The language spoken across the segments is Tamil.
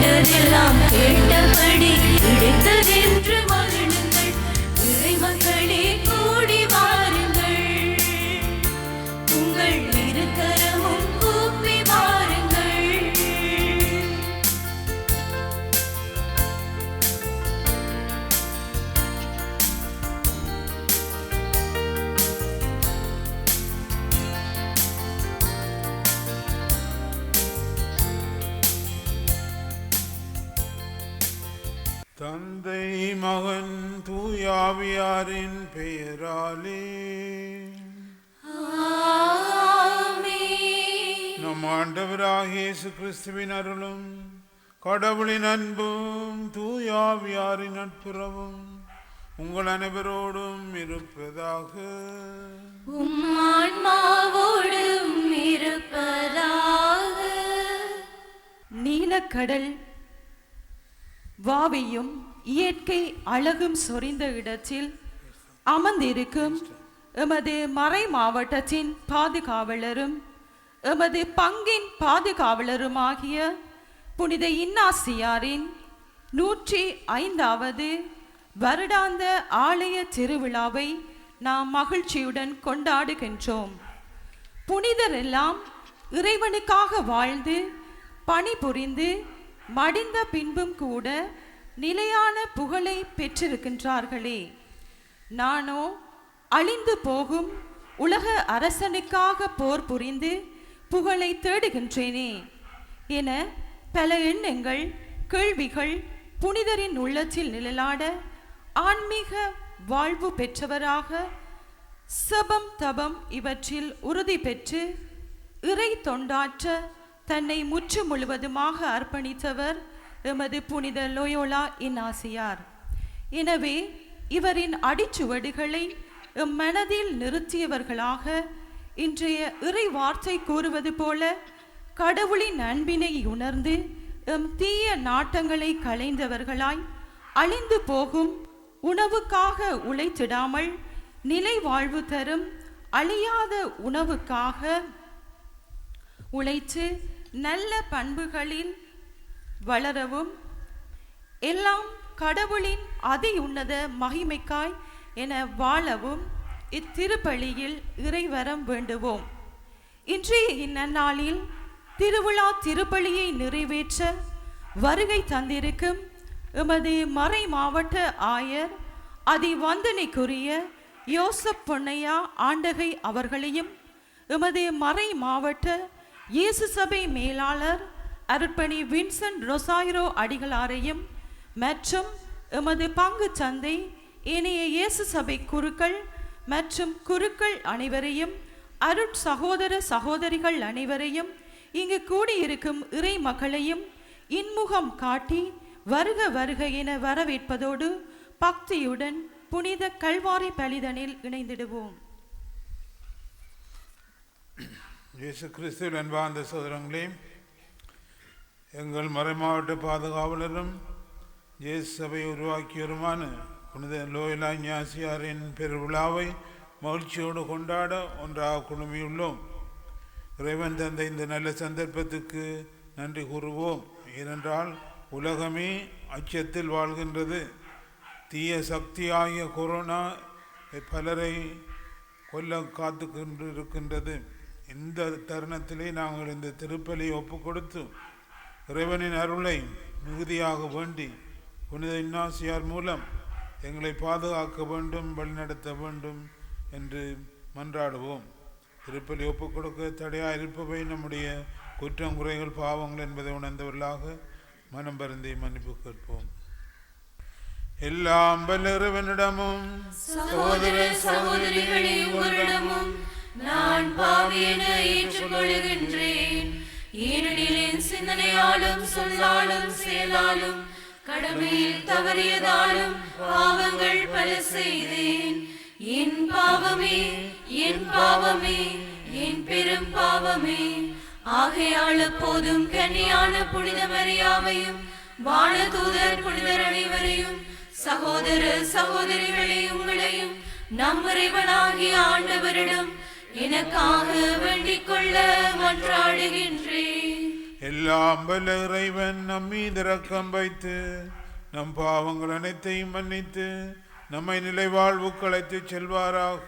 கண்டதெல்லாம் கேட்டபடி கிடைத்ததென்று மகிழுங்கள். இறை மக்களே கூடி வாருங்கள், உங்கள் இருக்கரமும் கூப்பி வாருங்கள். தந்தை மகன் தூயாவியாரின் பெயராலே நம் ஆண்டவராகிய இயேசு கிறிஸ்துவின் அருளும் கடவுளின் அன்பும் தூயாவியாரின் நட்புறவும் உங்கள் அனைவரோடும் இருப்பதாக. உம் ஆன்மாவோடும் இருப்பதாக. நீலக்கடல் வாவியும் இயற்கை அழகும் சொரிந்த இடத்தில் அமர்ந்திருக்கும் எமது மறை மாவட்டத்தின் பாதுகாவலரும் எமது பங்கின் பாதுகாவலருமாகிய புனித இன்னாசியாரின் 105வது வருடாந்த ஆலய திருவிழாவை நாம் மகிழ்ச்சியுடன் கொண்டாடுகின்றோம். புனிதரெல்லாம் இறைவனுக்காக வாழ்ந்து பணிபுரிந்து மடிந்த பின்பும் கூட நிலையான புகழை பெற்றிருக்கின்றார்களே. நானோ அழிந்து போகும் உலக அரசனுக்காக போர் புரிந்து புகழை தேடுகின்றேனே என பல எண்ணங்கள் கேள்விகள் புனிதரின் உள்ளத்தில் நிழலாட ஆன்மீக வாழ்வு பெற்றவராக சபம் தபம் இவற்றில் உறுதி பெற்று இறை தொண்டாற்ற தன்னை முற்று முழுவதுமாக அர்ப்பணித்தவர் எமது புனித லோயோலா இன்னாசியார். எனவே இவரின் அடிச்சுவடுகளை எம் மனதில் நிறுத்தியவர்களாக இன்றைய இறை வார்த்தை கூறுவது போல கடவுளின் அன்பினை உணர்ந்து எம் தீய நாட்டங்களை களைந்தவர்களாய் அழிந்து போகும் உணவுக்காக உழைத்திடாமல் நிலை வாழ்வு தரும் அழியாத உணவுக்காக உழைத்து நல்ல பண்புகளில் வளரவும் எல்லாம் கடவுளின் அதி உன்னத மகிமைக்காய் என வாழவும் இத்திருப்பலியில் இறைவரம் வேண்டுவோம். இன்றைய இந்நன்னாளில் திருவிழா திருப்பலியை நிறைவேற்ற வருகை தந்திருக்கும் எமது மறை மாவட்ட ஆயர் அதிவந்தனைக்குரிய யோசப் பொன்னையா ஆண்டகை அவர்களையும் எமது மறை மாவட்ட இயேசு சபை மேலாளர் அருட்பணி வின்சென்ட் ரொசாயிரோ அடிகளாரையும் மற்றும் எமது பங்கு சந்தை ஏனைய இயேசு சபை குருக்கள் மற்றும் குருக்கள் அனைவரையும் அருட் சகோதர சகோதரிகள் அனைவரையும் இங்கு கூடியிருக்கும் இறை மக்களையும் இன்முகம் காட்டி வருக வருக என வரவேற்பதோடு பக்தியுடன் புனித கல்வாரி பலிதனில் இணைந்திடுவோம். இயேசு கிறிஸ்துவின் அன்பார்ந்த சகோதரங்களே, எங்கள் மறைமாவட்ட பாதுகாவலரும் இயேசு சபை உருவாக்கியவருமான புனித லோயோலா இன்னாசியாரின் பெருவிழாவை மகிழ்ச்சியோடு கொண்டாட ஒன்றாக குழுமியுள்ளோம். இறைவன் தந்த இந்த நல்ல சந்தர்ப்பத்துக்கு நன்றி கூறுவோம். ஏனென்றால் உலகமே அச்சத்தில் வாழ்கின்றது. தீய சக்தியாகிய கொரோனா பலரை கொல்ல காத்து கொண்டு இருக்கின்றது. இந்த தருணத்திலே நாங்கள் இந்த திருப்பலியை ஒப்பு கொடுத்து இறைவனின் அருளை மிகுதியாக வேண்டி புனித இன்னாசியார் மூலம் எங்களை பாதுகாக்க வேண்டும், வழிநடத்த வேண்டும் என்று மன்றாடுவோம். திருப்பலி ஒப்பு கொடுக்க தடையாக இருப்பவை நம்முடைய குற்றம் குறைகள் பாவங்கள் என்பதை உணர்ந்தவர்களாக மனம் வருந்தி மன்னிப்பு கேட்போம். எல்லாம் வல்ல இறைவனிடமும் சகோதர சகோதரிகளே உங்களிடமும் நான் பாவி என ஏற்றுக்கொள்கின்றேன். ஏனெனில் என் சிந்தனையாலும் சொல்லாலும் செயலாலும் கடமையில் தவறியதாலும் பாவங்கள் பல செய்தேன். என் பாவமே, என் பாவமே, என் பெரும் பாவமே. ஆகையால் எப்போதும் கன்னியான புனித மரியாவையும் வானதூதர் புனிதர் அனைவரையும் சகோதர சகோதரிகளை உங்களையும் நம் இறைவனாகிய ஆண்டவரிடம் எனக்காக வேண்டிக் கொள்ள மன்றாடுகின்றேன். எல்லாம் வல்ல இறைவன் நம் மீது இரக்கம் வைத்து நம் பாவங்கள் அனைத்தையும் மன்னித்து நம்மை நிலை வாழ்வுக்கு அழைத்துச் செல்வாராக.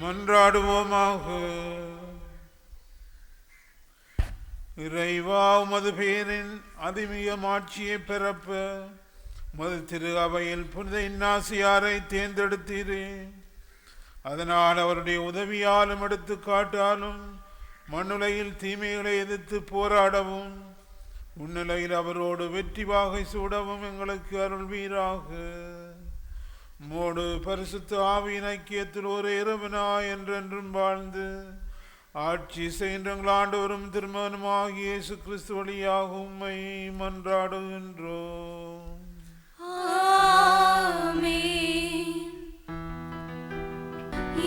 மன்றாடுவோமாக. இறைவா, உமது பேரின் அதிமிக மாட்சியை பிறப்ப உமது திரு அவையில் புனித இன்னாசியாரை தேர்ந்தெடுத்தீரே. அதனால் அவருடைய உதவியாலும் எடுத்துக்காட்டாலும் மண்ணுலையில் தீமைகளை எதிர்த்து போராடவும் உன்னிலையில் அவரோடு வெற்றி வாகை சூடவும் எங்களுக்கு அருள்வீராக. மோடு பரிசுத்த ஆவியின் ஐக்கியத்தில் ஒரு இறைவனாய் என்றென்றும் வாழ்ந்து ஆட்சி செய்கின்ற ஆண்டவரும் திருமகனுமாகிய இயேசு கிறிஸ்து வழியாக உம்மை மன்றாடுகின்றோம்.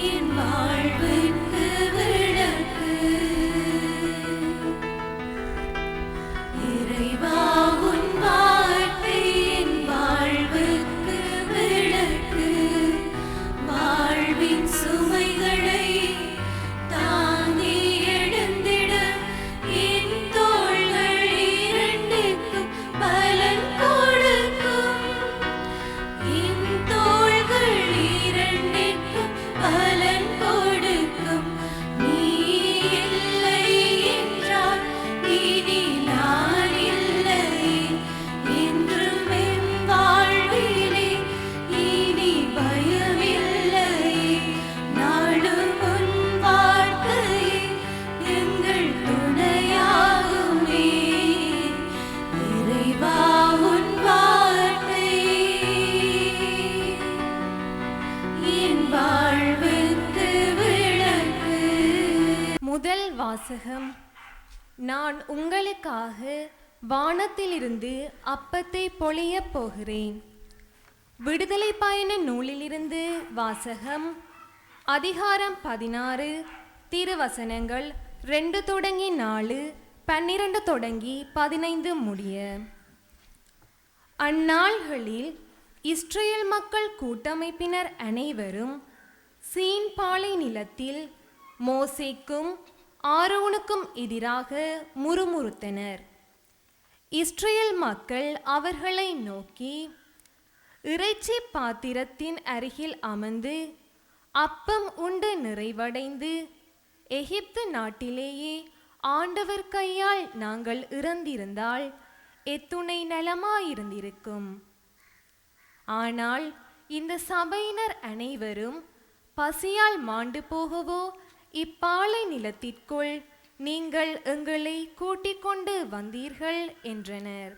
என் வாழ்வுக்கு விளக்கு இறைவா, உன் வார்த்தை என் வாழ்வுக்கு விளக்கு. வாழ்வின் சுமைகளை தாங்கி எழுந்திட என் தோள்கள் இரண்டுக்கும் பலன் கொடுக்கும். என் தோள் வாசகம். நான் உங்களுக்காக வானத்திலிருந்து அப்பத்தை பொழியப் போகிறேன். விடுதலை பயண நூலிலிருந்து வாசகம். அதிகாரம் 16, திருவசனங்கள் 2 தொடங்கி 4, 12 தொடங்கி 15 முடிய. அந்நாள்களில் இஸ்ரேல் மக்கள் கூட்டமைப்பினர் அனைவரும் சீன் பாலை நிலத்தில் மோசேக்கும் ஆரோனுக்கும் எதிராக முறுமுறுத்தனர். இஸ்ரேல் மக்கள் அவர்களை நோக்கி, இறைச்சி பாத்திரத்தின் அருகில் அமர்ந்து அப்பம் உண்டு நிறைவடைந்து எகிப்து நாட்டிலேயே ஆண்டவர் கையால் நாங்கள் இறந்திருந்தால் எத்துணை நலமாயிருந்திருக்கும். ஆனால் இந்த சபையினர் அனைவரும் பசியால் மாண்டு போகவோ இப்பாலை நிலத்திற்குள் நீங்கள் எங்களை கூட்டிக் கொண்டு வந்தீர்கள் என்றனர்.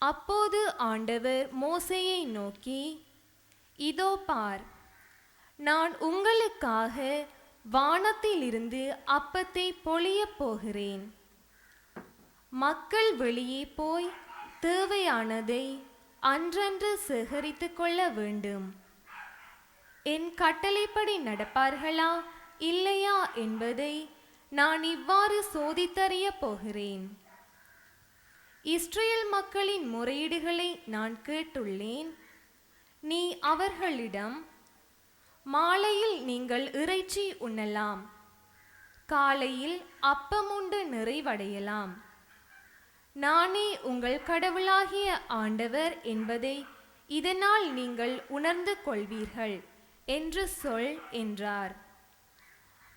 அப்போது ஆண்டவர் மோசேயை நோக்கி, இதோ பார், நான் உங்களுக்காக வானத்திலிருந்து அப்பத்தை பொழியப் போகிறேன். மக்கள் வெளியே போய் தேவையானதை அன்றன்று சேகரித்து கொள்ள வேண்டும். என் கட்டளைப்படி நடப்பார்களா இல்லையா என்பதை நான் இவ்வாறு சோதித்தறிய போகிறேன். இஸ்ரேல் மக்களின் முறையீடுகளை நான் கேட்டுள்ளேன். நீ அவர்களிடம், மாலையில் நீங்கள் இறைச்சி உண்ணலாம், காலையில் அப்பம் உண்டு நிறைவடையலாம், நானே உங்கள் கடவுளாகிய ஆண்டவர் என்பதை இதனால் நீங்கள் உணர்ந்து கொள்வீர்கள் என்று சொல் என்றார்.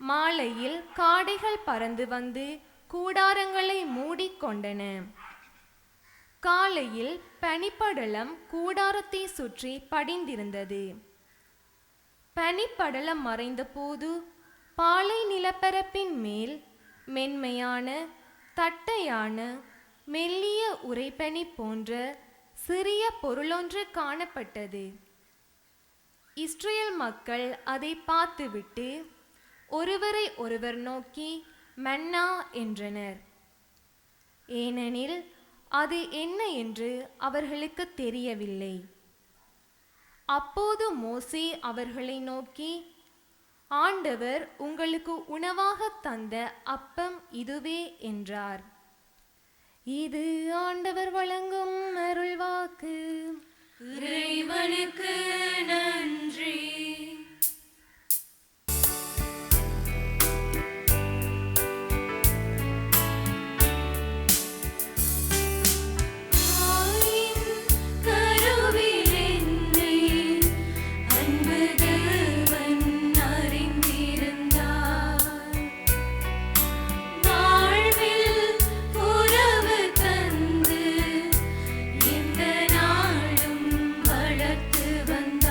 மாலையில் காடைகள் பறந்து வந்து கூடாரங்களை மூடிக்கொண்டன. காலையில் பனிப்படலம் கூடாரத்தை சுற்றி படிந்திருந்தது. பனிப்படலம் மறைந்த போது பாலை நிலப்பரப்பின் மேல் மென்மையான தட்டையான மெல்லிய உறைபனி போன்ற சிறிய பொருளொன்று காணப்பட்டது. இஸ்ரேல் மக்கள் அதை பார்த்துவிட்டு ஒருவரை ஒருவர் நோக்கி மன்னா என்றனர். ஏனெனில் அது என்ன என்று அவர்களுக்கு தெரியவில்லை. அப்போது மோசே அவர்களை நோக்கி, ஆண்டவர் உங்களுக்கு உணவாக தந்த அப்பம் இதுவே என்றார். இது ஆண்டவர் வழங்கும் அருள்வாக்கு. இறைவனுக்கு நன்றி. வந்த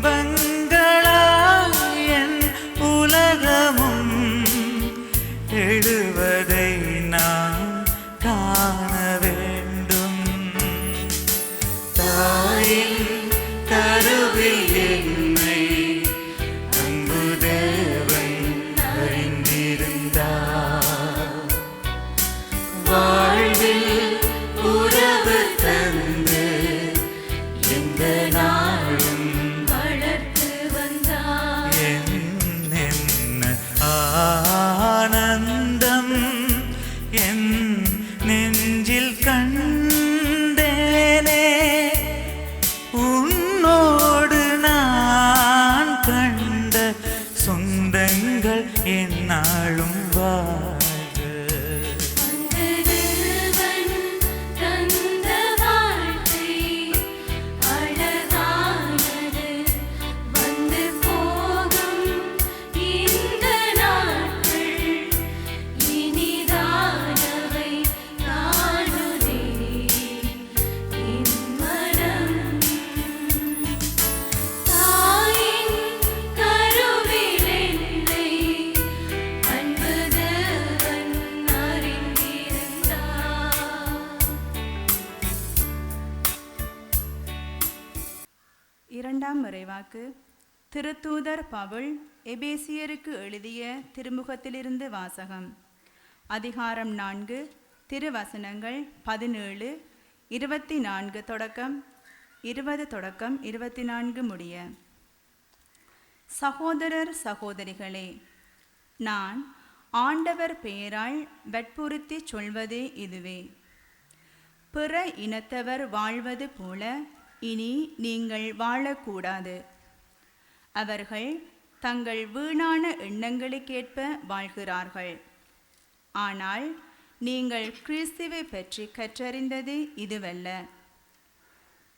இன்பங்களால் என் உலகமும் எழுவதை நான் காண வேண்டும். தாயின் கருவில் என்னை அன்பு தேவன் அறிந்திருந்தார். வாழ்வில் உறவு தந்து எந்த நாளும் வளர்த்து வந்தார். என்ன ஆனந்தம் என் நெஞ்சில் கண்டேனே, உன்னோடு நான் கண்ட சொந்தங்கள் என்னாலும் வாழ்க. தேவன் தந்த வாழ்க்கை அழகானது. வந்து போகும் இந்த நாட்கள் இனிதானவை காணுதே என் மனம். தாயின் கருவில் என்னை அன்பு தேவன் அறிந்திருந்தார். இரண்டாம் மறைவாக்கு திருத்தூதர் பவுல் எபேசியருக்கு எழுதிய திருமுகத்திலிருந்து வாசகம். அதிகாரம் 4, திருவசனங்கள் 17, 24 தொடக்கம் 20-24 முடிய. சகோதரர் சகோதரிகளே, நான் ஆண்டவர் பெயரால் வற்புறுத்தி சொல்வது இதுவே: பிற இனத்தவர் வாழ்வது போல இனி நீங்கள் வாழக்கூடாது. அவர்கள் தங்கள் வீணான எண்ணங்களுக்கேற்ப வாழ்கிறார்கள். ஆனால் நீங்கள் கிறிஸ்துவை பற்றி கற்றறிந்தது இதுவல்ல.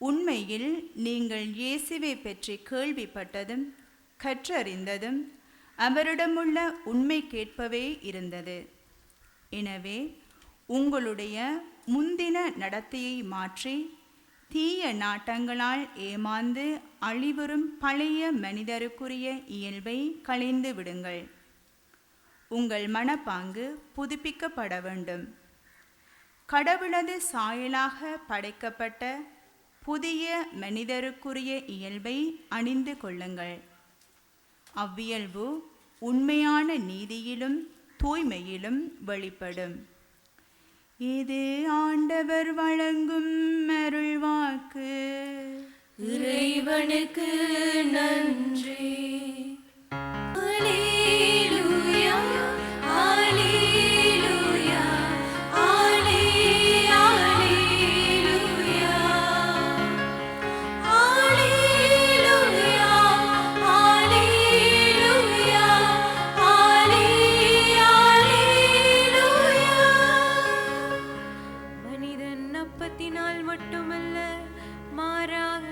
உண்மையில் நீங்கள் இயேசுவை பற்றி கேள்விப்பட்டதும் கற்றறிந்ததும் அவரிடமுள்ள உண்மைக்கேற்பவே இருந்தது. எனவே உங்களுடைய முந்தின நடத்தையை மாற்றி தீய நாட்டங்களால் ஏமாந்து அழிவரும் பழைய மனிதருக்குரிய இயல்பை களைந்து விடுங்கள். உங்கள் மனப்பாங்கு புதுப்பிக்கப்பட வேண்டும். கடவுளது சாயலாக படைக்கப்பட்ட புதிய மனிதருக்குரிய இயல்பை அணிந்து கொள்ளுங்கள். அவ்வியல்பு உண்மையான நீதியிலும் தூய்மையிலும் வெளிப்படும். இது ஆண்டவர் வழங்கும் அருள்வாக்கு. இறைவனுக்கு நன்றி. அல்லேலூயா, அல்லேலூயா, அல்லேலூயா, அல்லேலூயா, அல்லேலூயா, அல்லேலூயா. மனிதன் அப்பத்தினால் மட்டுமல்ல, மாறாக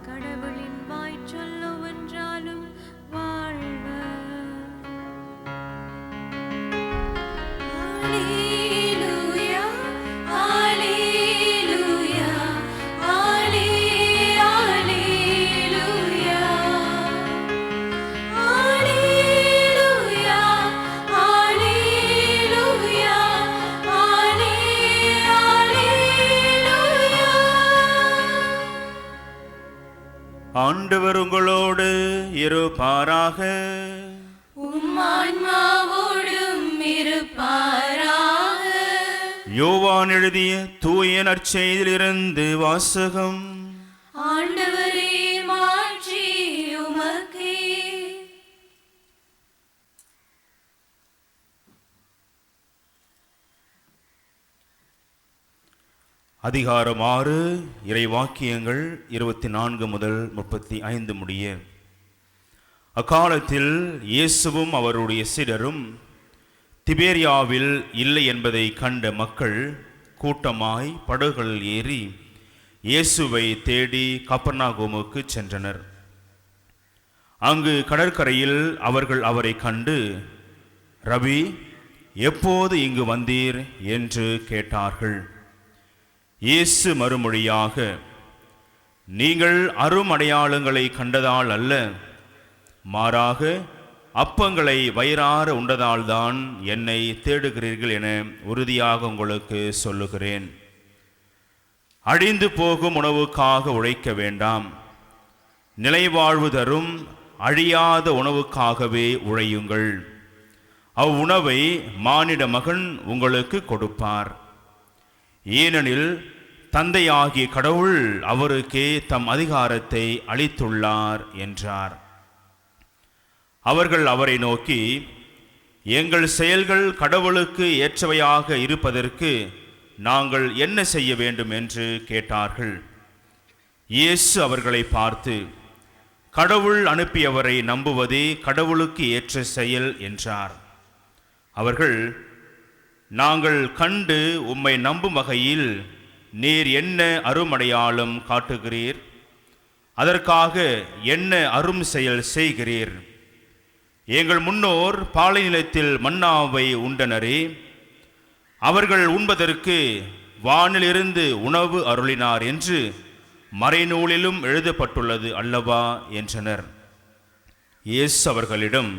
கடவுளின் வாய் சொல்லுவென்றாலும் வாழ்வர். அல்லேலூயா, அல்லேலூயா, அல்லேலூயா, அல்லேலூயா, அல்லேலூயா, அல்லேலூயா. ஆண்டவர் உங்களோடு இருப்பாராக. உம் ஆன்மாவோடும் இருப்பாராக. யோவான் எழுதிய தூய நற்செய்தியிலிருந்து வாசகம். ஆண்டவரே, மாற்றி உமக்கே. அதிகாரம் 6, இறைவாக்கியங்கள் 24 முதல் 35 முடிய. அக்காலத்தில் இயேசுவும் அவருடைய சீடரும் திபேரியாவில் இல்லை என்பதை கண்ட மக்கள் கூட்டமாய் படகுகளில் ஏறி இயேசுவை தேடி கப்பர்நாகூமுக்கு சென்றனர். அங்கு கடற்கரையில் அவர்கள் அவரை கண்டு, ரபி, எப்போது இங்கு வந்தீர் என்று கேட்டார்கள். இயேசு மறுமொழியாக, நீங்கள் அருமடையாளங்களை கண்டதால் அல்ல, மாறாக அப்பங்களை வயிறார உண்டதால்தான் என்னை தேடுகிறீர்கள் என உறுதியாக உங்களுக்கு சொல்லுகிறேன். அழிந்து போகும் உணவுக்காக உழைக்க வேண்டாம், நிலைவாழ்வு தரும் அழியாத உணவுக்காகவே உழையுங்கள். அவ்வுணவை மானிட மகன் உங்களுக்கு கொடுப்பார். ஏனெனில் தந்தையாகிய கடவுள் அவருக்கே தம் அதிகாரத்தை அளித்துள்ளார் என்றார். அவர்கள் அவரை நோக்கி, எங்கள் செயல்கள் கடவுளுக்கு ஏற்றவையாக இருப்பதற்கு நாங்கள் என்ன செய்ய வேண்டும் என்று கேட்டார்கள். இயேசு அவர்களை பார்த்து, கடவுள் அனுப்பியவரை நம்புவதே கடவுளுக்கு ஏற்ற செயல் என்றார். அவர்கள், நாங்கள் கண்டு உம்மை நம்பும் வகையில் நீர் என்ன அருமடையாளம் காட்டுகிறீர்? அதற்காக என்ன அரும் செயல் செய்கிறீர்? எங்கள் முன்னோர் பாலை நிலத்தில் மன்னாவை உண்டனரே, அவர்கள் உண்பதற்கு வானிலிருந்து உணவு அருளினார் என்று மறைநூலிலும் எழுதப்பட்டுள்ளது அல்லவா என்றனர். இயேசு அவர்களிடம்,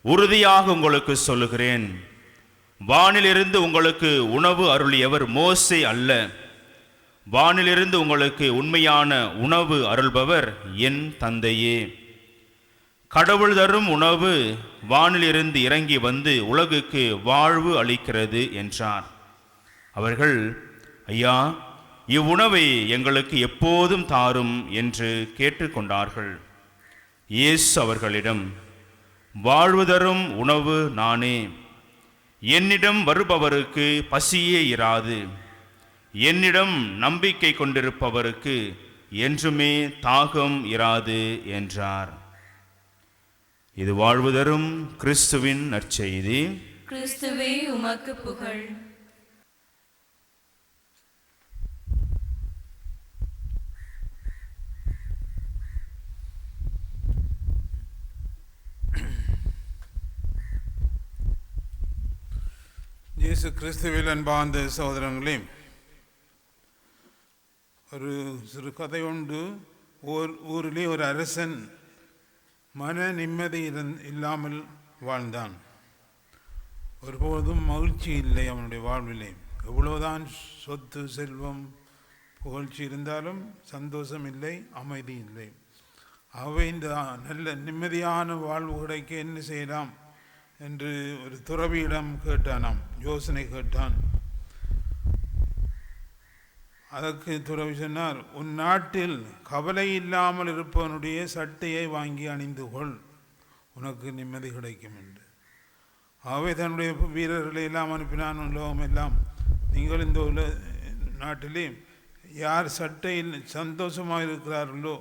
உறுதியாக உங்களுக்கு சொல்லுகிறேன், வானிலிருந்து உங்களுக்கு உணவு அருளியவர் மோசே அல்ல, வானிலிருந்து உங்களுக்கு உண்மையான உணவு அருள்பவர் என் தந்தையே. கடவுள் தரும் உணவு வானிலிருந்து இறங்கி வந்து உலகுக்கு வாழ்வு அளிக்கிறது என்றார். அவர்கள், ஐயா, இவ்வுணவை எங்களுக்கு எப்போதும் தாரும் என்று கேட்டுக்கொண்டார்கள். இயேசு அவர்களிடம், வாழ்வு தரும் உணவு நானே. என்னிடம் வருபவருக்கு பசியே இராது, என்னிடம் நம்பிக்கை கொண்டிருப்பவருக்கு என்றுமே தாகம் இராது என்றார். இது வாழ்வு தரும் கிறிஸ்துவின் நற்செய்தி. கிறிஸ்துவே உமக்கு புகழ். இயேசு கிறிஸ்துவில் அன்பார்ந்த சகோதரங்களே, ஒரு சிறு கதை உண்டு. ஊரிலே ஒரு அரசன் மன நிம்மதி இல்லாமல் வாழ்ந்தான். ஒருபோதும் மகிழ்ச்சி இல்லை அவனுடைய வாழ்விலே. எவ்வளவுதான் சொத்து செல்வம் புகழ்ச்சி இருந்தாலும் சந்தோஷம் இல்லை, அமைதி இல்லை. ஆகவே இந்த நல்ல நிம்மதியான வாழ்வு கிடைக்க என்ன செய்யலாம் என்று ஒரு துறவியிடம் கேட்டானாம், யோசனை கேட்டான். அதற்கு துறவி சொன்னார், உன் நாட்டில் கவலை இல்லாமல் இருப்பவனுடைய சட்டையை வாங்கி அணிந்து கொள், உனக்கு நிம்மதி கிடைக்கும் என்று. ஆகவே தன்னுடைய வீரர்களை எல்லாம் அனுப்பினான். உலகம் எல்லாம், நீங்கள் இந்த நாட்டிலே யார் சட்டையில் சந்தோஷமாக இருக்கிறார்களோ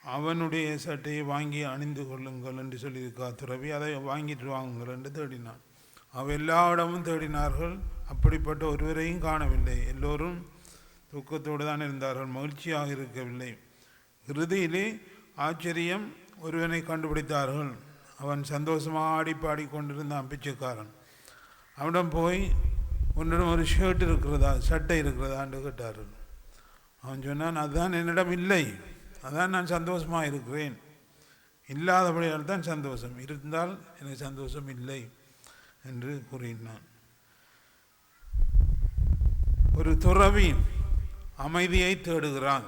அவனுடைய சட்டையை வாங்கி அணிந்து கொள்ளுங்கள் என்று சொல்லியிருக்கா துறவி. அதை வாங்கிட்டு வாங்குங்கள் என்று தேடினான். அவ எல்லா இடமும் தேடினார்கள், அப்படிப்பட்ட ஒருவரையும் காணவில்லை. எல்லோரும் துக்கத்தோடு தான் இருந்தார்கள், மகிழ்ச்சியாக இருக்கவில்லை. இறுதியிலே ஆச்சரியம், ஒருவனை கண்டுபிடித்தார்கள். அவன் சந்தோஷமாக ஆடி பாடி கொண்டிருந்தான், பிச்சைக்காரன். அவனிடம் போய், உன்னிடம் ஒரு ஷர்ட் இருக்கிறதா, சட்டை இருக்கிறதா என்று கேட்டார்கள். அவன் சொன்னான், அதுதான் என்னிடம் இல்லை, அதான் நான் சந்தோஷமாக இருக்கிறேன். இல்லாதபடியால் தான் சந்தோஷம், இருந்தால் எனக்கு சந்தோஷம் இல்லை என்று கூறினான். ஒரு துறவி அமைதியை தேடுகிறான்,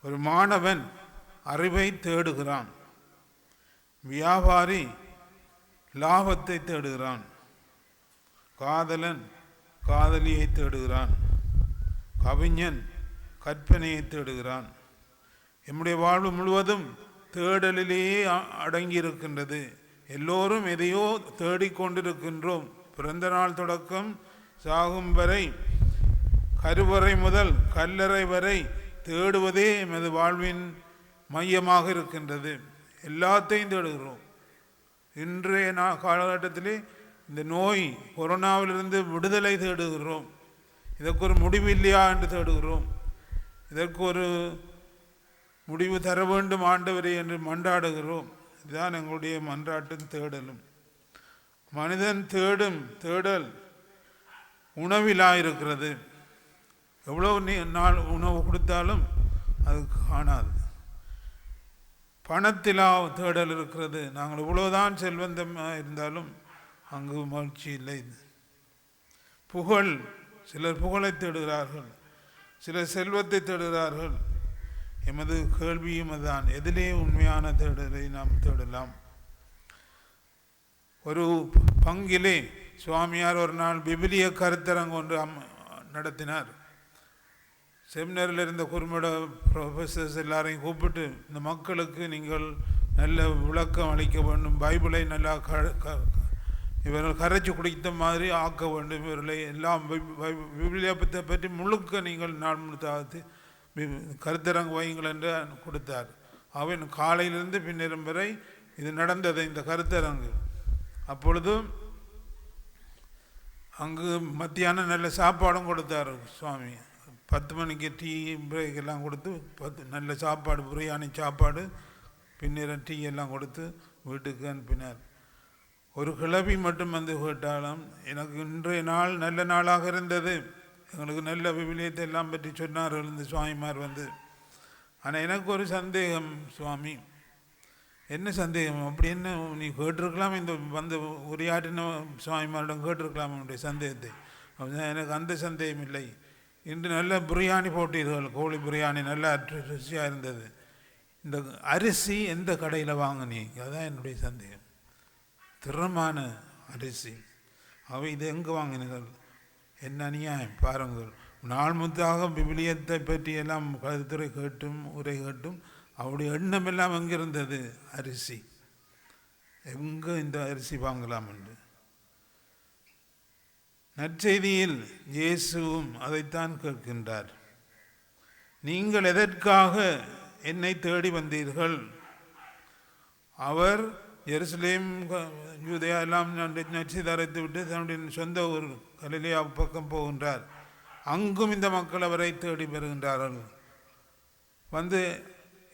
ஒரு மாணவன் அறிவை தேடுகிறான், வியாபாரி லாபத்தை தேடுகிறான், காதலன் காதலியை தேடுகிறான், கவிஞன் கற்பனையை தேடுகிறான். நம்முடைய வாழ்வு முழுவதும் தேடலிலேயே அடங்கியிருக்கின்றது. எல்லோரும் எதையோ தேடிக்கொண்டிருக்கின்றோம். பிறந்த நாள் தொடக்கம் சாகும் வரை, கருவறை முதல் கல்லறை வரை தேடுவதே எமது வாழ்வின் மையமாக இருக்கின்றது. எல்லாத்தையும் தேடுகிறோம். இன்றைய காலகட்டத்திலே இந்த நோய் கொரோனாவிலிருந்து விடுதலை தேடுகிறோம். இதற்கு ஒரு முடிவு இல்லையா என்று தேடுகிறோம். இதற்கு ஒரு முடிவு தர வேண்டும் ஆண்டவரே என்று மன்றாடுகிறோம். இதுதான் எங்களுடைய மன்றாட்டின் தேடலும். மனிதன் தேடும் தேடல் உணவிலாயிருக்கிறது. எவ்வளோ நாள் உணவு கொடுத்தாலும் அது காணாது. பணத்திலா தேடல் இருக்கிறது. நாங்கள் இவ்வளோதான் செல்வந்தமாக இருந்தாலும் அங்கு மகிழ்ச்சி இல்லை. புகழ், சிலர் புகழை தேடுகிறார்கள், சிலர் செல்வத்தை தேடுகிறார்கள். எமது கேள்வியும் அதுதான், எதிலே உண்மையான தேடலை நாம் தேடலாம்? ஒரு பங்கிலே சுவாமியார் ஒரு நாள் விபிலிய கருத்தரங்கு ஒன்று நடத்தினார். செமினரில் இருந்த குறும்பட ப்ரொஃபஸர்ஸ் எல்லாரையும் கூப்பிட்டு, இந்த மக்களுக்கு நீங்கள் நல்ல விளக்கம் அளிக்க வேண்டும், பைபிளை நல்லா இவர்கள் கரைச்சி குடித்த மாதிரி ஆக்க வேண்டும், இவர்களை எல்லாம் விபிலியத்தை பற்றி முழுக்க நீங்கள் நாள் முழுத்தாவது கருத்தரங்கு வையுங்கள் என்று கொடுத்தார். அவன் காலையிலிருந்து பின்னிரம் வரை இது நடந்தது இந்த கருத்தரங்கு. அப்பொழுதும் அங்கு மத்தியானம் நல்ல சாப்பாடும் கொடுத்தார் சுவாமி. 10 மணிக்கு டீ பிரேக் எல்லாம் கொடுத்து நல்ல சாப்பாடு, பிரியாணி சாப்பாடு, பின்னிரம் டீ எல்லாம் கொடுத்து வீட்டுக்கு அனுப்பினார். ஒரு கிளவி மட்டும் வந்து கேட்டாலும், எனக்கு இன்றைய நாள் நல்ல நாளாக இருந்தது, எங்களுக்கு நல்ல விவிலியத்தை எல்லாம் பற்றி சொன்னார்கள் இந்த சுவாமிமார் வந்து. ஆனால் எனக்கு ஒரு சந்தேகம் சுவாமி. என்ன சந்தேகம்? அப்படி என்ன நீ கேட்டிருக்கலாம், இந்த வந்து உரையாற்றின சுவாமிமாரிடம் கேட்டிருக்கலாம் உன்னுடைய சந்தேகத்தை. எனக்கு அந்த சந்தேகம் இல்லை. இன்று நல்ல பிரியாணி போட்டீர்கள், கோழி பிரியாணி நல்லா ருசியாக இருந்தது. இந்த அரிசி எந்த கடையில் வாங்கினீங்க? அதுதான் என்னுடைய சந்தேகம். திறமான அரிசி, அவை இது எங்கே வாங்கினீர்கள்? என்ன அநியாயம் பாருங்கள். நாள் முத்தாக விவிலியத்தை பற்றி எல்லாம் கருத்துரை கேட்டும் உரை கேட்டும் அவருடைய எண்ணம் எல்லாம் எங்கே இருந்தது? அரிசி. எங்கே இந்த அரிசி வாங்கலாம் என்று. நற்செய்தியில் இயேசுவும் அதைத்தான் கேட்கின்றார். நீங்கள் எதற்காக என்னை தேடி வந்தீர்கள்? அவர் எருசலேம் யூதேயா எல்லாம் நற்செய்தி அறிவித்து விட்டு தன்னுடைய சொந்த ஊர் கலிலேயா பக்கம் போகின்றார். அங்கும் இந்த மக்கள் அவரை தேடி வருகின்றார்கள். வந்து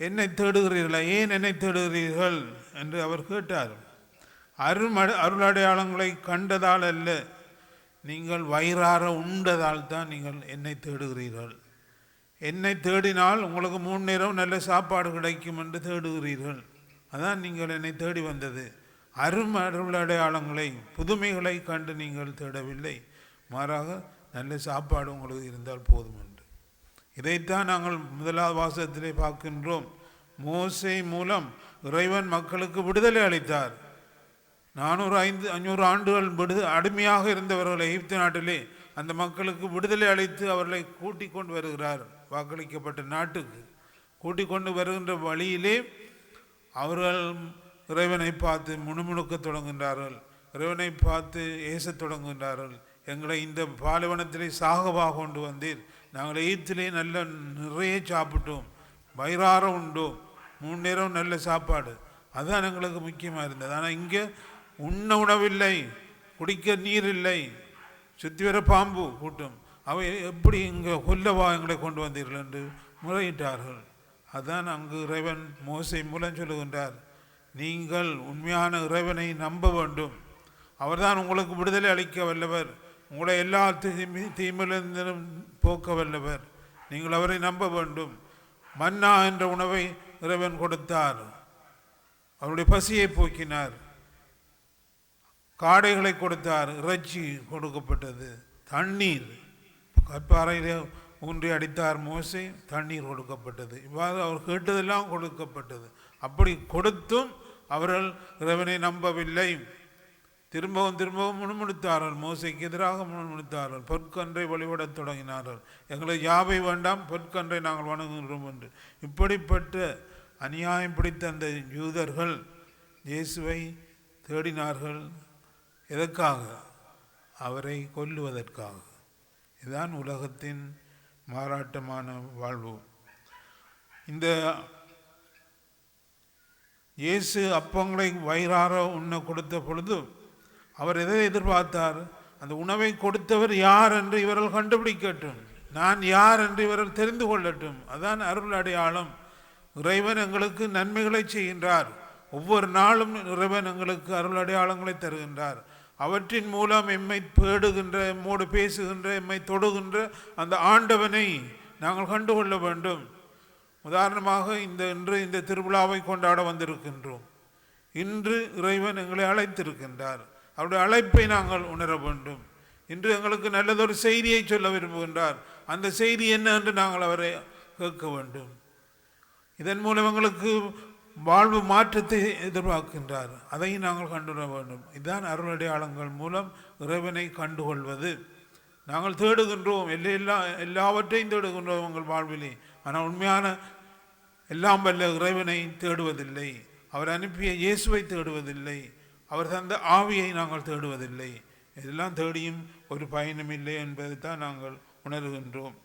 என்னை தேடுகிறீர்களா? ஏன் என்னை தேடுகிறீர்கள் என்று அவர் கேட்டார். அருளடையாளங்களை கண்டதால் அல்ல, நீங்கள் வயிறார உண்டதால் தான் நீங்கள் என்னை தேடுகிறீர்கள். என்னை தேடினால் உங்களுக்கு 3 நேரம் நல்ல சாப்பாடு கிடைக்கும் என்று தேடுகிறீர்கள். அதான் நீங்கள் என்னை தேடி வந்தது. அருளடையாளங்களை புதுமைகளை கண்டு நீங்கள் தேடவில்லை, மாறாக நல்ல சாப்பாடு உங்களுக்கு இருந்தால் போதும் என்று. இதைத்தான் நாங்கள் முதலாவது வாசகத்திலே பார்க்கின்றோம். மோசே மூலம் இறைவன் மக்களுக்கு விடுதலை அளித்தார். 400-500 ஆண்டுகள் அடிமையாக இருந்தவர்கள் எகிப்து நாட்டிலே அந்த மக்களுக்கு விடுதலை அளித்து அவர்களை கூட்டிக் கொண்டு வருகிறார். வாக்களிக்கப்பட்ட நாட்டுக்கு கூட்டிக் கொண்டு வருகின்ற வழியிலே அவர்கள் இறைவனை பார்த்து முணுமுணுக்க தொடங்குகின்றார்கள். இறைவனை பார்த்து ஏசத் தொடங்குகின்றார்கள். எங்களை இந்த பாலைவனத்திலே சாகவாக கொண்டு வந்தீர், நாங்கள் எகிப்திலே நல்ல நிறைய சாப்பிட்டோம், வயிறார உண்டோம், 3 நேரம் நல்ல சாப்பாடு, அதுதான் எங்களுக்கு முக்கியமாக இருந்தது. ஆனால் இங்கே உண்ண உணவில்லை, குடிக்க நீர் இல்லை, சுற்றி வர பாம்பு கூட்டம், அவை எப்படி இங்கே கொல்லவா எங்களை கொண்டு வந்தீர்கள் என்று முறையிட்டார்கள். அதான் அங்கு இறைவன் மோசே மூலம் சொல்லுகின்றார், நீங்கள் உண்மையான இறைவனை நம்ப வேண்டும். அவர்தான் உங்களுக்கு விடுதலை அளிக்க வல்லவர், உங்களை எல்லா தீமையிலிருந்தும் போக்க வல்லவர். நீங்கள் அவரை நம்ப வேண்டும். மன்னா என்ற உணவை இறைவன் கொடுத்தார், அவருடைய பசியை போக்கினார். காடைகளை கொடுத்தார், இறைச்சி கொடுக்கப்பட்டது. தண்ணீர், கற்பாறையிலே ஊன்றி அடித்தார் மோசே, தண்ணீர் கொடுக்கப்பட்டது. இவ்வாறு அவர் கேட்டதெல்லாம் கொடுக்கப்பட்டது. அப்படி கொடுத்தும் அவர்கள் இறைவனை நம்பவில்லை. திரும்பவும் முணுமுணுத்தார்கள், மோசைக்கு எதிராக முணுமுணுத்தார்கள். பொற்கன்றை வழிபடத் தொடங்கினார்கள். எங்களை யாவை வேண்டாம், பொற்கன்றை நாங்கள் வணங்குகிறோம் என்று. இப்படிப்பட்ட அநியாயம் பிடித்த அந்த யூதர்கள் இயேசுவை தேடினார்கள். எதற்காக? அவரை கொல்லுவதற்காக. இதுதான் உலகத்தின் மாறாட்டமான வாழ்வு. இந்த இயேசு அப்பங்களை வயிறார உண்ண கொடுத்த பொழுது அவர் எதை எதிர்பார்த்தார்? அந்த உணவை கொடுத்தவர் யார் என்று இவர்கள் கண்டுபிடிக்கட்டும், நான் யார் என்று இவர்கள் தெரிந்து கொள்ளட்டும். அதான் அருள் அடையாளம். இறைவன் எங்களுக்கு நன்மைகளை செய்கின்றார். ஒவ்வொரு நாளும் இறைவன் எங்களுக்கு அருள் அடையாளங்களை தருகின்றார். அவற்றின் மூலம் எம்மை தேடுகின்ற, எம்மோடு பேசுகின்ற, எம்மை தொடுகின்ற அந்த ஆண்டவனை நாங்கள் கண்டுகொள்ள வேண்டும். உதாரணமாக இன்று இந்த திருவிழாவை கொண்டாட வந்திருக்கின்றோம். இன்று இறைவன் எங்களை அழைத்திருக்கின்றார். அவருடைய அழைப்பை நாங்கள் உணர வேண்டும். இன்று எங்களுக்கு நல்லதொரு செய்தியை சொல்ல விரும்புகின்றார். அந்த செய்தி என்ன என்று நாங்கள் அவரை கேட்க வேண்டும். இதன் மூலம் எங்களுக்கு வாழ்வு மாற்றத்தை எதிர்பார்க்கின்றார். அதையும் நாங்கள் கண்டுகொள்ள வேண்டும். இதுதான் அருளடையாளங்கள் மூலம் இறைவனை கண்டுகொள்வது. நாங்கள் தேடுகின்றோம், எல்லாவற்றையும் தேடுகின்றோம் உங்கள் வாழ்விலே. ஆனால் உண்மையான எல்லாம் வல்ல இறைவனை தேடுவதில்லை. அவர் அனுப்பிய இயேசுவை தேடுவதில்லை. அவர் தந்த ஆவியை நாங்கள் தேடுவதில்லை. இதெல்லாம் தேடியும் ஒரு பயனும் இல்லை என்பதை தான் நாங்கள் உணர்கின்றோம்.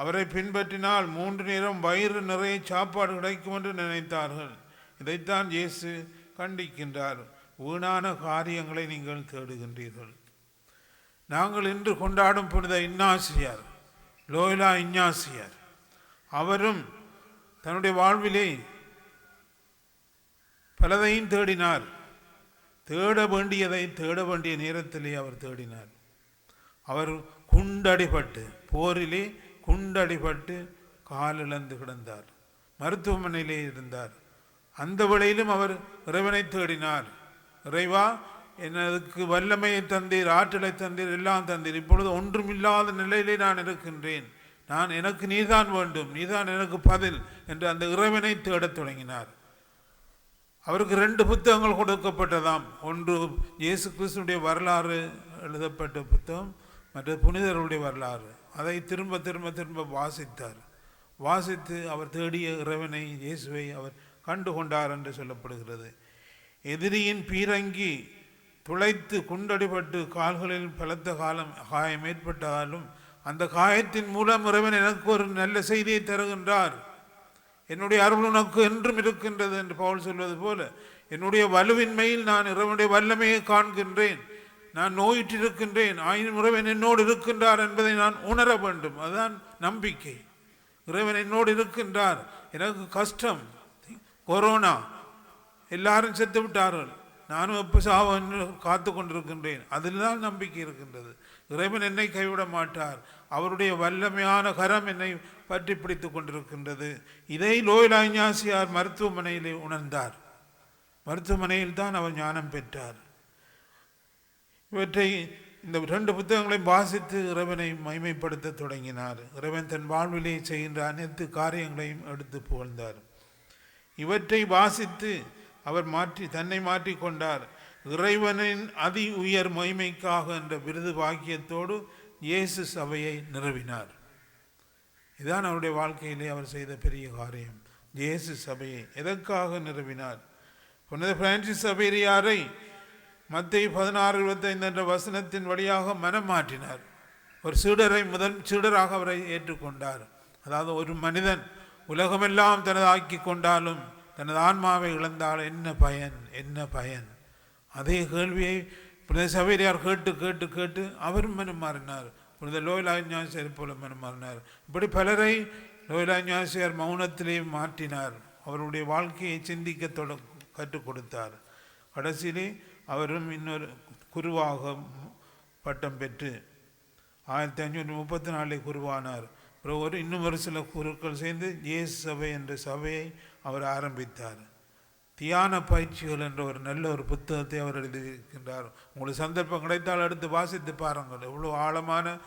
அவரை பின்பற்றினால் 3 நேரம் வயிறு நிறைய சாப்பாடு கிடைக்கும் என்று நினைத்தார்கள். இதைத்தான் இயேசு கண்டிக்கின்றார். வீணான காரியங்களை நீங்கள் தேடுகின்றீர்கள். நாங்கள் இன்று கொண்டாடும் புனித இன்னாசியார், லோயலா இஞ்ஞாசியார், அவரும் தன்னுடைய வாழ்விலே பலதையும் தேடினார். தேட வேண்டிய நேரத்திலே அவர் தேடினார். அவர் குண்டடிபட்டு, போரிலே குண்டடிபட்டு காலிழந்து கிடந்தார். மருத்துவமனையிலே இருந்தார். அந்த வேளையிலும் அவர் இறைவனை தேடினார். இறைவா, எனக்கு வல்லமையை தந்தீர், ஆற்றலை தந்தீர், எல்லாம் தந்தீர். இப்பொழுது ஒன்றுமில்லாத நிலையிலே நான் இருக்கின்றேன். எனக்கு நீதான் வேண்டும், நீதான் எனக்கு பதில் என்று அந்த இறைவனை தேடத் தொடங்கினார். அவருக்கு 2 புத்தகங்கள் கொடுக்கப்பட்டதாம். ஒன்று இயேசு கிறிஸ்துடைய வரலாறு எழுதப்பட்ட புத்தகம், மற்ற புனிதர்களுடைய வரலாறு. அதை திரும்ப திரும்ப திரும்ப வாசித்து அவர் தேடிய இறைவனை, இயேசுவை அவர் கண்டு கொண்டார் என்று சொல்லப்படுகிறது. எதிரியின் பீரங்கி துளைத்து குண்டடிபட்டு கால்களில் பலத்த காயம் ஏற்பட்டாலும் அந்த காயத்தின் மூலம் இறைவன் எனக்கு ஒரு நல்ல செய்தியை தருகின்றார். என்னுடைய அருள் உனக்கு என்றும் இருக்கின்றது என்று பவுல் சொல்வது போல, என்னுடைய வலுவின்மையில் நான் இறைவனுடைய வல்லமையை காண்கின்றேன். நான் நோயிற்றிருக்கின்றேன், ஆயினும் இறைவன் என்னோடு இருக்கின்றார் என்பதை நான் உணர வேண்டும். அதுதான் நம்பிக்கை. இறைவன் என்னோடு இருக்கின்றார். எனக்கு கஷ்டம், கொரோனா, எல்லாரும் செத்து விட்டார்கள், நானும் எப்போ சாவன்னு காத்து கொண்டிருக்கின்றேன். அதில் தான் நம்பிக்கை இருக்கின்றது. இறைவன் என்னை கைவிட மாட்டார். அவருடைய வல்லமையான கரம் என்னை பற்றி பிடித்து கொண்டிருக்கின்றது. இதை லோயலா இஞ்ஞாசியார் மருத்துவமனையிலே உணர்ந்தார். மருத்துவமனையில் தான் அவர் ஞானம் பெற்றார். இவற்றை, இந்த 2 புத்தகங்களையும் வாசித்து இறைவனை மகிமைப்படுத்த தொடங்கினார். இறைவன் தன் வாழ்விலே செய்கின்ற அனைத்து காரியங்களையும் எடுத்து புகழ்ந்தார். இவற்றை வாசித்து அவர் தன்னை மாற்றிக்கொண்டார். இறைவனின் அதி உயர் மகிமைக்காக என்ற விருது வாக்கியத்தோடு இயேசு சபையை நிறுவினார். இதுதான் அவருடைய வாழ்க்கையிலே அவர் செய்த பெரிய காரியம். இயேசு சபையை எதற்காக நிறுவினார்? புனித பிரான்சிஸ் சவேரியாரை மத்தேயு 16:25 என்ற வசனத்தின் வழியாக மனம் மாற்றினார். ஒரு சீடரை முதல் சீடராக அவரை ஏற்றுக்கொண்டார். அதாவது, ஒரு மனிதன் உலகமெல்லாம் தனது ஆக்கி கொண்டாலும் தனது ஆன்மாவை இழந்தால் என்ன பயன்? அதே கேள்வியை புனித சவேரியார் கேட்டு அவரும் மனம் மாறினார். புனித லோயலா இஞ்ஞாசியார் போல மனம் மாறினார். இப்படி பலரை லோயலா இஞ்ஞாசியார் மௌனத்திலே மாற்றினார். அவருடைய வாழ்க்கையை சிந்திக்க கற்றுக் கொடுத்தார். கடைசியிலே அவரும் இன்னொரு குருவாக பட்டம் பெற்று 1534 குருவானார். இன்னும் ஒரு சில குருக்கள் சேர்ந்து இயேசு சபை என்ற சபையை அவர் ஆரம்பித்தார். தியான பயிற்சிகள் என்ற ஒரு நல்ல ஒரு புத்தகத்தை அவர் எழுதியிருக்கின்றார். உங்களுக்கு சந்தர்ப்பம் கிடைத்தால் எடுத்து வாசித்து பாருங்கள். எவ்வளோ ஆழமான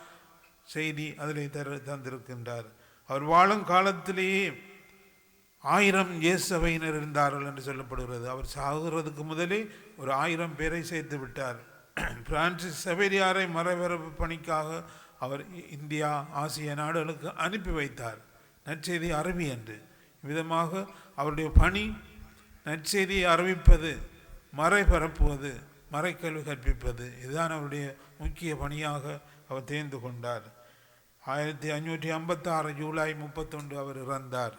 செய்தி அதில் தந்திருக்கின்றார். அவர் வாழும் காலத்திலேயே 1000 இயேசு சபையினர் இருந்தார்கள் என்று சொல்லப்படுகிறது. அவர் சாகிறதுக்கு முதலே ஒரு 1000 பேரை சேர்த்து விட்டார். பிரான்சிஸ் சவேரியாரை மறைபரப்பு பணிக்காக அவர் இந்தியா, ஆசிய நாடுகளுக்கு அனுப்பி வைத்தார். நற்செய்தி அறிவி என்று. விதமாக அவருடைய பணி நற்செய்தியை அறிவிப்பது, மறைபரப்புவது, மறைக்கல்வி கற்பிப்பது. இதுதான் அவருடைய முக்கிய பணியாக அவர் தேர்ந்து கொண்டார். 1556 ஜூலை 31 அவர் இறந்தார்.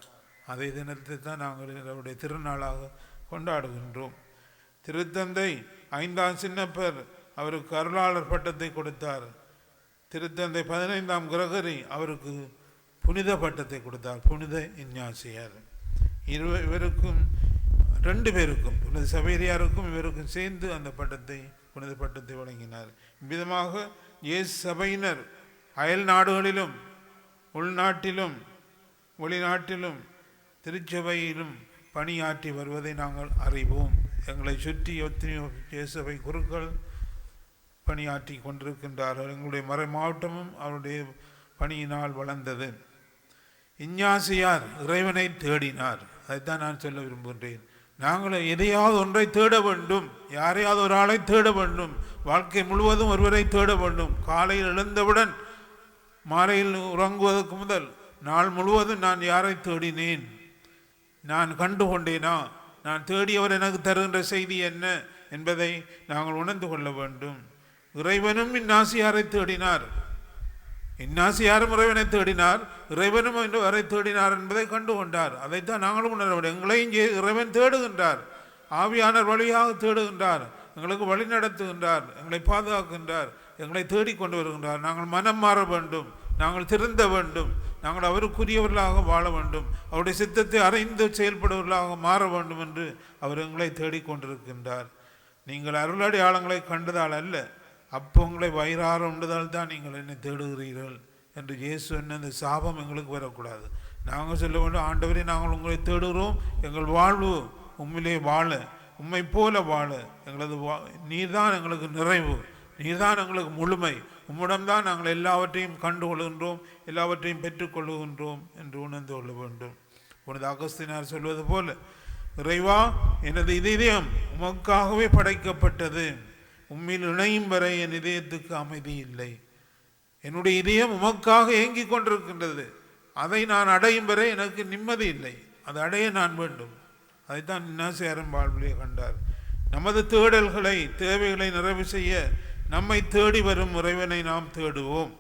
அதே தினத்தை தான் நாங்கள் அவருடைய திருநாளாக கொண்டாடுகின்றோம். திருத்தந்தை 5ஆம் சின்னப்பர் அவருக்கு அருளாளர் பட்டத்தை கொடுத்தார். திருத்தந்தை 15ஆம் கிரகரி அவருக்கு புனித பட்டத்தை கொடுத்தார், புனித இஞ்ஞாசியார். இவருக்கும் 2 பேருக்கும் புனித சபையாருக்கும் இவருக்கும் சேர்ந்து அந்த பட்டத்தை புனித பட்டத்தை வழங்கினார். விதமாக இயேசு சபையினர் அயல் நாடுகளிலும் உள்நாட்டிலும் வெளிநாட்டிலும் திருச்சபையிலும் பணியாற்றி வருவதை நாங்கள் அறிவோம். எங்களை சுற்றி எத்தனையோ இயேசு சபை குருக்கள் பணியாற்றி கொண்டிருக்கின்றார்கள். எங்களுடைய மறை மாவட்டமும் அவருடைய பணியினால் வளர்ந்தது. இஞ்ஞாசியார் இறைவனை தேடினார். அதைத்தான் நான் சொல்ல விரும்புகின்றேன். நாங்கள் எதையாவது ஒன்றை தேட வேண்டும், யாரையாவது ஒரு ஆளை தேட வேண்டும். வாழ்க்கை முழுவதும் ஒருவரை தேட வேண்டும். காலையில் எழுந்தவுடன் மாலையில் உறங்குவதற்கு முதல் நாள் முழுவதும் நான் யாரை தேடினேன், நான் கண்டு கொண்டேனா, நான் தேடியவர் எனக்கு தருகின்ற செய்தி என்ன என்பதை நாங்கள் உணர்ந்து கொள்ள வேண்டும். இறைவனும் இன்னாசியாரை தேடினார், இன்னாசியாரும் இறைவனை தேடினார், இறைவனும் அவரை தேடினார் என்பதை கண்டு கொண்டார். அதைத்தான் நாங்களும் உணர வேண்டும். எங்களையும் இறைவன் தேடுகின்றார், ஆவியானவர் வழியாக தேடுகின்றார், எங்களுக்கு வழி நடத்துகின்றார், எங்களை பாதுகாக்கின்றார், எங்களை தேடிக்கொண்டு வருகின்றார். நாங்கள் மனம் மாற வேண்டும், நாங்கள் திருந்த வேண்டும், நாங்கள் அவருக்குரியவர்களாக வாழ வேண்டும், அவருடைய சித்தத்தை அறிந்து செயல்படுவர்களாக மாற வேண்டும் என்று அவர் எங்களை தேடிக்கொண்டிருக்கின்றார். நீங்கள் அருளடையாளங்களை கண்டதால் அல்ல, அப்போ உங்களை வயிறார உண்டதால் தான் நீங்கள் என்னை தேடுகிறீர்கள் என்று இயேசு என்ன இந்த சாபம் எங்களுக்கு வரக்கூடாது. நாங்கள் சொல்ல வேண்டும், ஆண்டவரே நாங்கள் உங்களை தேடுகிறோம், எங்கள் வாழ்வு உண்மையிலே வாழ, உண்மை போல வாழ, எங்களது நீர்தான் எங்களுக்கு நிறைவு, நீர்தான் எங்களுக்கு முழுமை, உம்மிடம்தான் நாங்கள் எல்லாவற்றையும் கண்டு கொள்கின்றோம், எல்லாவற்றையும் பெற்றுக்கொள்ளுகின்றோம் என்று உணர்ந்து கொள்ள வேண்டும். புனித அகஸ்தினார் சொல்வது போல, இறைவா எனது இதயம் உமக்காகவே படைக்கப்பட்டது, உம்மில் இணையும் வரை என் இதயத்துக்கு அமைதி இல்லை. என்னுடைய இதயம் உமக்காக ஏங்கிக் கொண்டிருக்கின்றது, அதை நான் அடையும் வரை எனக்கு நிம்மதி இல்லை, அதை அடைய நான் வேண்டும். அதைத்தான் இன்னாசியாரும் வாழ்விலே கண்டார். நமது தேடல்களை தேவைகளை நிறைவு செய்ய நம்மை தேடி வரும் இறைவனை நாம் தேடுவோம்.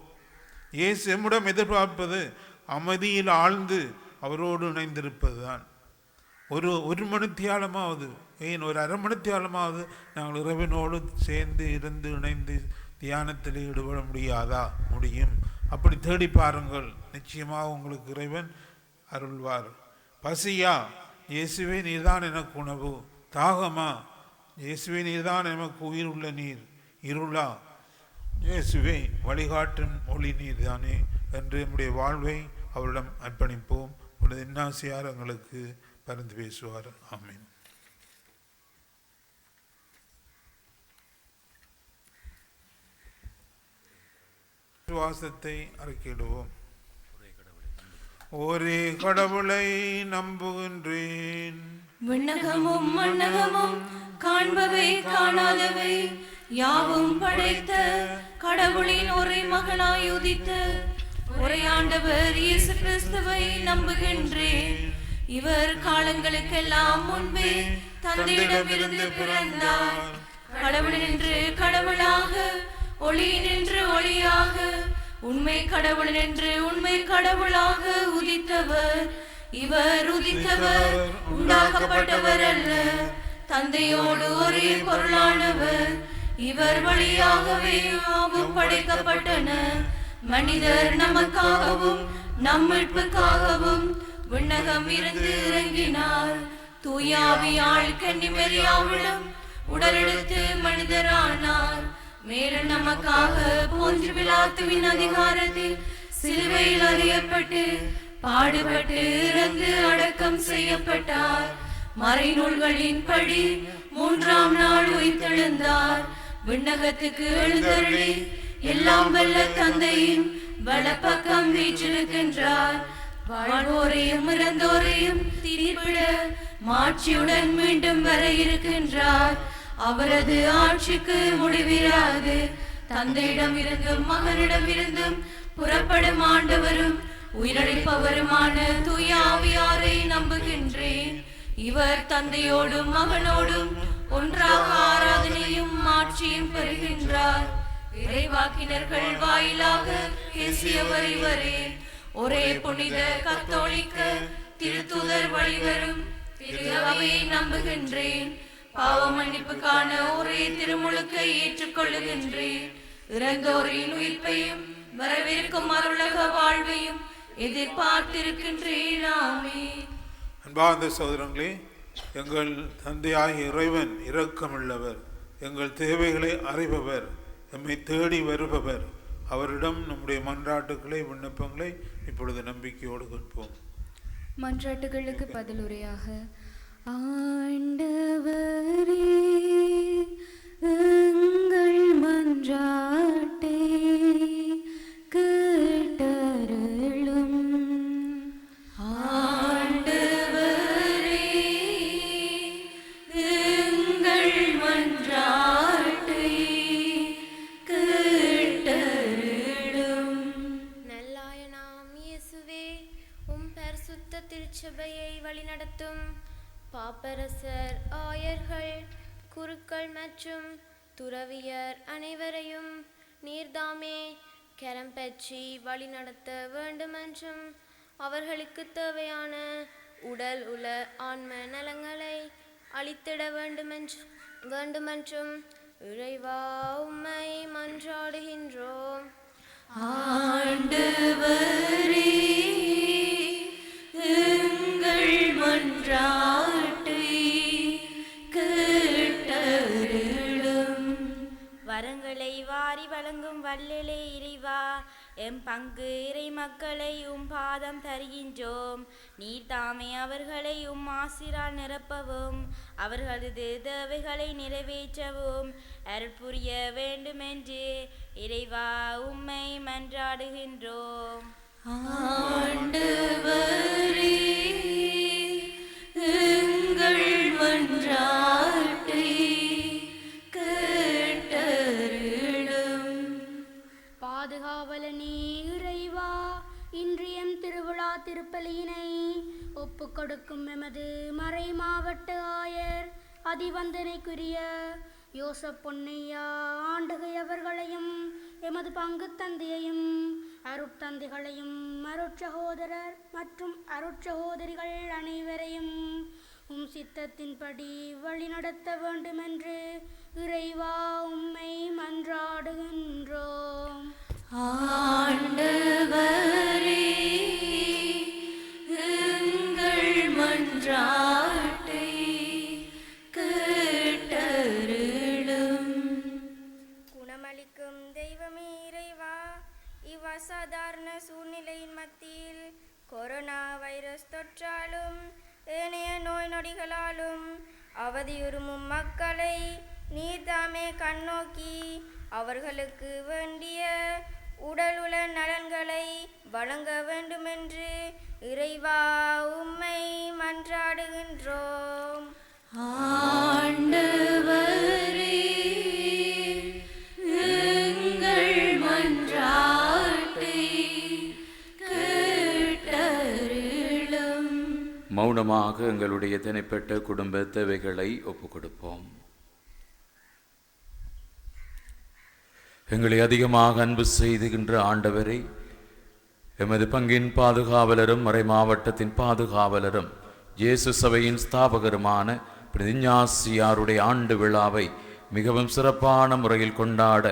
இயேசு எம்மிடம் எதிர்பார்ப்பது அமைதியில் ஆழ்ந்து அவரோடு இணைந்திருப்பது தான். ஒரு மணித்தியாலமாவது, ஏன் ஒரு அரை மணித்தியாலமாவது நாங்கள் இறைவனோடு சேர்ந்து இருந்து இணைந்து தியானத்தில் ஈடுபட முடியாதா? முடியும். அப்படி தேடி பாருங்கள், நிச்சயமாக உங்களுக்கு இறைவன் அருள்வார். பசியா? இயேசுவே நீர்தான் எனக்கு உணவு. தாகமா? இயேசுவே நீர்தான் எனக்கு உயிர் உள்ள நீர். இருளா? இயேசுவே வழிகாட்டும் ஒளி நீர் தானே என்று நம்முடைய வாழ்வை அவரிடம் அர்ப்பணிப்போம். உனது இன்னாசியார் எங்களுக்கு பரிந்து பேசுவார். ஆமீன். விசுவாசத்தை அறிக்கையிடுவோம். ஒரே கடவுளை நம்புகின்றேன். விண்ணகமும் மண்ணகமும் காண்பவை காணாதவை யாவும் படைத்த கடவுளின் ஒரே மகனாய் உதித்த ஒரே ஆண்டவர் இயேசு கிறிஸ்துவை நம்புகின்றேன். இவர் காலங்களுக்கெல்லாம் முன்பே தந்தையிடமிருந்து பிறந்தார். கடவுளினின்று கடவுளாக, ஒளியினின்று ஒளியாக, உண்மை கடவுளினின்று உண்மை கடவுளாக உதித்தவர். இவர் உதித்தவர் உண்டாக்கப்பட்டவர் அல்ல, தந்தையோடு ஒரே பொருளானவர். இவர் வழியாகவே யாவும் படைக்கப்பட்டன. மனிதர் நமக்காகவும் நம் மீட்புக்காகவும் விண்ணகம் இருந்து இறங்கினார். தூயாவியால் கன்னிமரியாவிடம் உடலெடுத்து மனிதரானார். மேலும் நமக்காக போன்று பிலாத்துவின் அதிகாரத்தில் சிலுவையில் அறியப்பட்டு பாடுபட்டு இறந்து அடக்கம் செய்யப்பட்டார். மறைநூல்களின் படி 3ஆம் நாள் உயிர்த்தெழுந்தார். விண்ணகத்துக்கு எழுந்தருளி எல்லாம் வல்ல தந்தையின் வலப்பக்கம் வீற்றிருக்கின்றார். வாழ்வோரையும் இறந்தோரையும் தீர்ப்பிட மாட்சியுடன் மீண்டும் வர இருக்கின்றார். அவரது ஆட்சிக்கு முடிவிராது. தந்தையிடம் இருந்தும் மகனிடம் இருந்தும் புறப்படும் ஆண்டவரும் உயிரளிப்பவருமான தூய ஆவியாரை நம்புகின்றேன். இவர் தந்தையோடும் மகனோடும் ஒன்றாக ஆராதனையும் ஆட்சியும் பெறுகின்றார். இறைவாக்கினர்கள் வாயிலாக பேசியவர் இவரே. ஒரே புனித கத்தோலிக்க திருத்தூதர் வழிவரும் திரு அவையை நம்புகின்றேன். பாவ மன்னிப்புக்கான ஒரே திருமுழுக்கை ஏற்றுக்கொள்ளுகின்றேன். இறந்தோரின் உயிர்ப்பையும் வரவிருக்கும் அருளக வாழ்வையும் எதிர்பார்த்திருக்கின்றேன். ஆமென். அன்பார்ந்த சகோதரங்களே, எங்கள் தந்தையாகிய இறைவன் இரக்கமுள்ளவர், எங்கள் தேவைகளை அறிபவர், எம்மை தேடி வருபவர். அவரிடம் நம்முடைய மன்றாட்டுக்களை, விண்ணப்பங்களை இப்பொழுது நம்பிக்கையோடு கேட்போம். மன்றாட்டுகளுக்கு பதிலுரையாக, ஆண்டவரே எங்கள் மன்றாட்டை கேட்டருளும். ஆண்டவரே எங்கள் மன்றாட்டை கேட்டருளும். நல்லாயனாம் இயேசுவே, உம் பரிசுத்த திருச்சபையை வழிநடத்தும் பாப்பரசர், ஆயர்கள், குருக்கள் மற்றும் துறவியர் அனைவரையும் நீர்தாமே கரம் பற்றி வழிநடத்த வேண்டுமென்றும் அவர்களுக்கு தேவையான உடல் உல ஆன்ம நலங்களை அளித்திட வேண்டுமென்றும் இறைவா உம்மை மன்றாடுகின்றோம். ஆண்டவரே எங்கள் மன்றாட்டை கேட்டருளும். வரங்களை வாரி வழங்கும் வல்லலே இறைவா, எம் பங்கு இறை மக்களை உம் பாதம் தருகின்றோம். நீர் தாமே அவர்களை உம் ஆசிரால் நிரப்பவும் அவர்களது தேவைகளை நிறைவேற்றவும் அருள் புரிய வேண்டுமென்று இறைவா உம்மை மன்றாடுகின்றோம். ஆண்டவரே எங்கள் மன்றாட்டை கேட்டருளும். பாதுகாவலனே இறைவா, இன்றியம் திருவிழா திருப்பலியினை ஒப்புக் கொடுக்கும் எமது மறை மாவட்ட ஆயர் அதிவந்தனைக்குரிய யோசப் பொன்னையா ஆண்டகை அவர்களையும் எமது பங்கு தந்தையையும் அருட்தந்தைகளையும் அருட்சகோதரர் மற்றும் அருட்சகோதரிகள் அனைவரையும் உம் சித்தத்தின்படி வழிநடத்த வேண்டுமென்று இறைவா உம்மை மன்றாடுகின்றோம். ஆண்டவரே எங்கள் மன்றாட்டை கேட்டருளும். குணமளிக்கும் தெய்வமே இறைவா, இவ்வசாதாரண சூழ்நிலையின் மத்தியில் கொரோனா வைரஸ் தொற்றாலும் ஏனைய நோய் நொடிகளாலும் அவதியுறும் மக்களை நீர்தாமே கண்ணோக்கி அவர்களுக்கு வேண்டிய உடலுல நலன்களை வழங்க வேண்டுமென்று இறைவா உம்மை மன்றாடுகின்றோம். ஆண்டவரே எங்கள் மன்றாட்டை கேட்டருளும். மௌனமாக எங்களுடைய தனிப்பட்ட குடும்ப தேவைகளை ஒப்புக் கொடுப்போம். எங்களை அதிகமாக அன்பு செய்துகின்ற ஆண்டவரை, எமது பங்கின் பாதுகாவலரும் மறை மாவட்டத்தின் பாதுகாவலரும் இயேசு சபையின் ஸ்தாபகருமான பிரதிஞாசியாருடைய ஆண்டு விழாவை மிகவும் சிறப்பான முறையில் கொண்டாட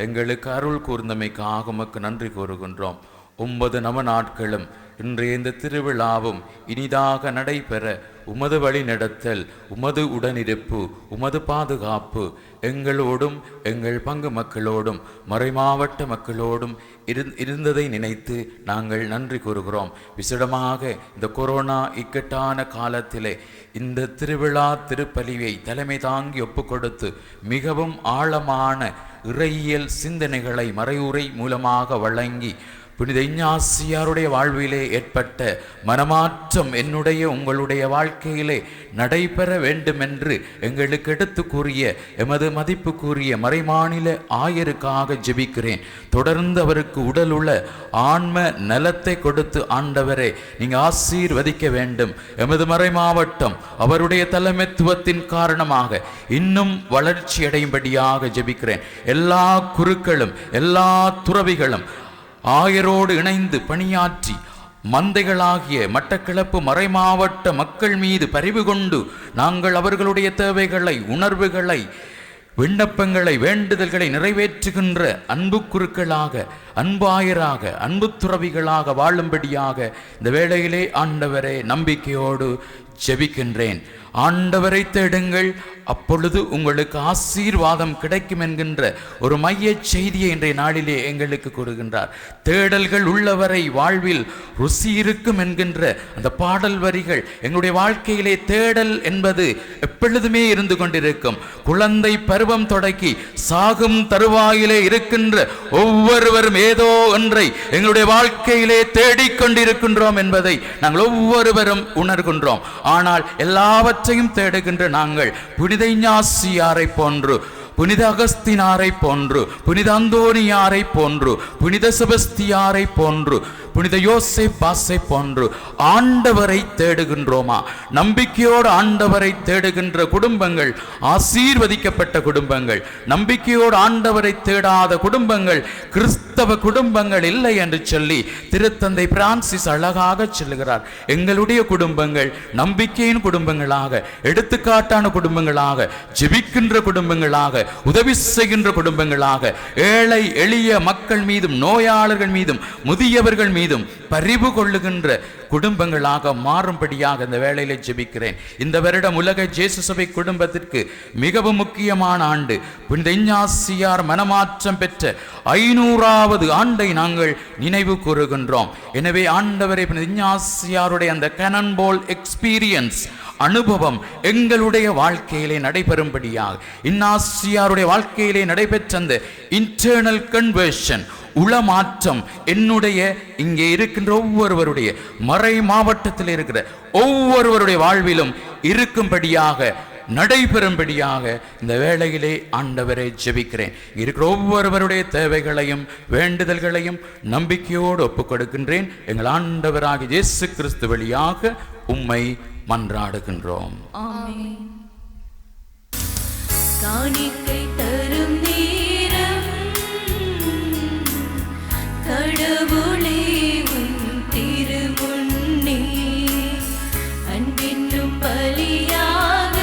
எங்களுக்கு அருள் கூர்ந்தமைக்காக உமக்கு நன்றி கூறுகின்றோம். 9 நவ நாட்களும் இன்றைய இந்த திருவிழாவும் இனிதாக நடைபெற உமது வழி நடத்தல், உமது உடனிருப்பு, உமது பாதுகாப்பு எங்களோடும் எங்கள் பங்கு மக்களோடும் மறைமாவட்ட மக்களோடும் இருந்ததை நினைத்து நாங்கள் நன்றி கூறுகிறோம். விசேடமாக இந்த கொரோனா இக்கட்டான காலத்திலே இந்த திருவிழா திருப்பலியை தலைமை தாங்கி ஒப்பு கொடுத்து மிகவும் ஆழமான இறையியல் சிந்தனைகளை மறையுரை மூலமாக வழங்கி புனித இஞ்ஞாசியாருடைய வாழ்விலே ஏற்பட்ட மனமாற்றம் என்னுடைய உங்களுடைய வாழ்க்கையிலே நடைபெற வேண்டுமென்று எங்களுக்கு எடுத்து கூறிய எமது மதிப்புக்குரிய மறைமாநில ஆயருக்காக ஜெபிக்கிறேன். தொடர்ந்து அவருக்கு உடலுள்ள ஆன்ம நலத்தை கொடுத்து ஆண்டவரை நீங்கள் ஆசீர்வதிக்க வேண்டும். எமது மறை மாவட்டம் அவருடைய தலைமைத்துவத்தின் காரணமாக இன்னும் வளர்ச்சி அடையும்படியாக ஜெபிக்கிறேன். எல்லா குருக்களும் எல்லா துறவிகளும் ஆயரோடு இணைந்து பணியாற்றி மந்தைகளாகிய மட்டக்களப்பு மறைமாவட்ட மக்கள் மீது பரிவு கொண்டு நாங்கள் அவர்களுடைய தேவைகளை, உணர்வுகளை, விண்ணப்பங்களை, வேண்டுதல்களை நிறைவேற்றுகின்ற அன்பு குருக்களாக அன்பாயராக அன்பு துறவிகளாக வாழும்படியாக இந்த வேளையிலே ஆண்டவரே நம்பிக்கையோடு ஜெபிக்கின்றேன். ஆண்டவரை தேடுங்கள், அப்பொழுது உங்களுக்கு ஆசீர்வாதம் கிடைக்கும் என்கின்ற ஒரு மைய செய்தியை இன்றைய நாளிலே எங்களுக்கு கூறுகின்றார். தேடல்கள் உள்ளவரை வாழ்வில் ருசி இருக்கும் என்கின்ற அந்த பாடல் வரிகள் எங்களுடைய வாழ்க்கையிலே தேடல் என்பது எப்பொழுதுமே இருந்து கொண்டிருக்கும். குழந்தை பருவம் தொடக்கி சாகும் தருவாயிலே இருக்கின்ற ஒவ்வொருவரும் ஏதோ ஒன்றை எங்களுடைய வாழ்க்கையிலே தேடிக்கொண்டிருக்கின்றோம் என்பதை நாங்கள் ஒவ்வொருவரும் உணர்கின்றோம். ஆனால் எல்லாவற்றையும் தேடுகின்ற நாங்கள் புனித இஞ்ஞாசியாரை போன்று, புனித அகஸ்தினாரை போன்று, புனித அந்தோனியாரை போன்று, புனித செபஸ்தியாரை போன்று, புனித யோசேப்பாசை போன்று ஆண்டவரை தேடுகின்றோமா? நம்பிக்கையோடு ஆண்டவரை தேடுகின்ற குடும்பங்கள் ஆசீர்வதிக்கப்பட்ட குடும்பங்கள். நம்பிக்கையோடு ஆண்டவரை தேடாத குடும்பங்கள் கிறிஸ்தவ குடும்பங்கள் இல்லை என்று சொல்லி திருத்தந்தை பிரான்சிஸ் அழகாக சொல்லுகிறார். எங்களுடைய குடும்பங்கள் நம்பிக்கையின் குடும்பங்களாக, எடுத்துக்காட்டான குடும்பங்களாக, ஜெபிக்கின்ற குடும்பங்களாக, உதவி செய்கின்ற குடும்பங்களாக, ஏழை எளிய மக்கள் மீதும் நோயாளர்கள் மீதும் முதியவர்கள் மீதும் பரிவு கொள்ளுகின்ற குடும்பங்களாக மாறும்படியாக இந்த வேளையிலே ஜெபிக்கிறேன். இந்த வருடம் உலக ஜேசு சபை குடும்பத்திற்கு மிகவும் முக்கியமான ஆண்டு. புனித இஞ்ஞாசியார் மனமாற்றம் பெற்ற 500வது ஆண்டை நாங்கள் நினைவு கூறுகின்றோம். எனவே ஆண்டவரை புனித இஞ்ஞாசியாருடைய அந்த கேனன்போல் எக்ஸ்பீரியன்ஸ் அனுபவம் எங்களுடைய வாழ்க்கையிலே நடைபெறும்படியாக, இன்னாசியாருடைய வாழ்க்கையிலே நடைபெற்ற அந்த இன்டர்னல் கன்வர்ஷன் உளமாற்றம் என்னுடைய இங்கே இருக்கின்ற ஒவ்வொருவருடைய மறை மாவட்டத்தில் இருக்கிற ஒவ்வொருவருடைய வாழ்விலும் இருக்கும்படியாக, நடைபெறும்படியாக இந்த வேளையிலே ஆண்டவரை ஜெபிக்கிறேன். இருக்கிற ஒவ்வொருவருடைய தேவைகளையும் வேண்டுதல்களையும் நம்பிக்கையோடு ஒப்புக் கொடுக்கின்றேன். எங்கள் ஆண்டவராகிய இயேசு கிறிஸ்து வழியாக உம்மை மன்றாடுகின்றோம். ஆமென். காணிக்கை தரும் நேரம் கடவுளே உன் திருமுன்னே அன்பென்னும் பலியாக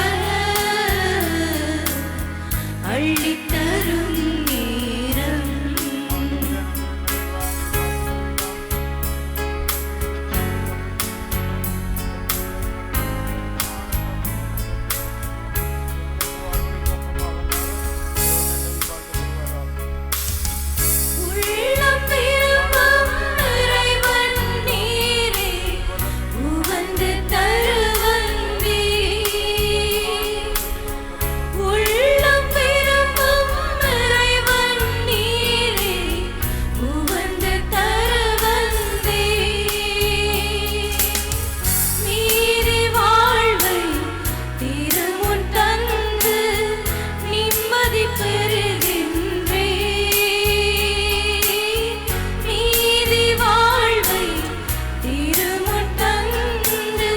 அள்ளித்தரும் நேரம். உள்ளம் விரும்பும் இறைவன் நீரே உவந்து தருவந்தே. உள்ளம் விரும்பும் இறைவன் நீரே உவந்து தருவந்தே. நீதி வாழ்வை திருமுன் தந்து நிம்மதி பெறுகின்றே. நீதி வாழ்வை திருமுன் தந்து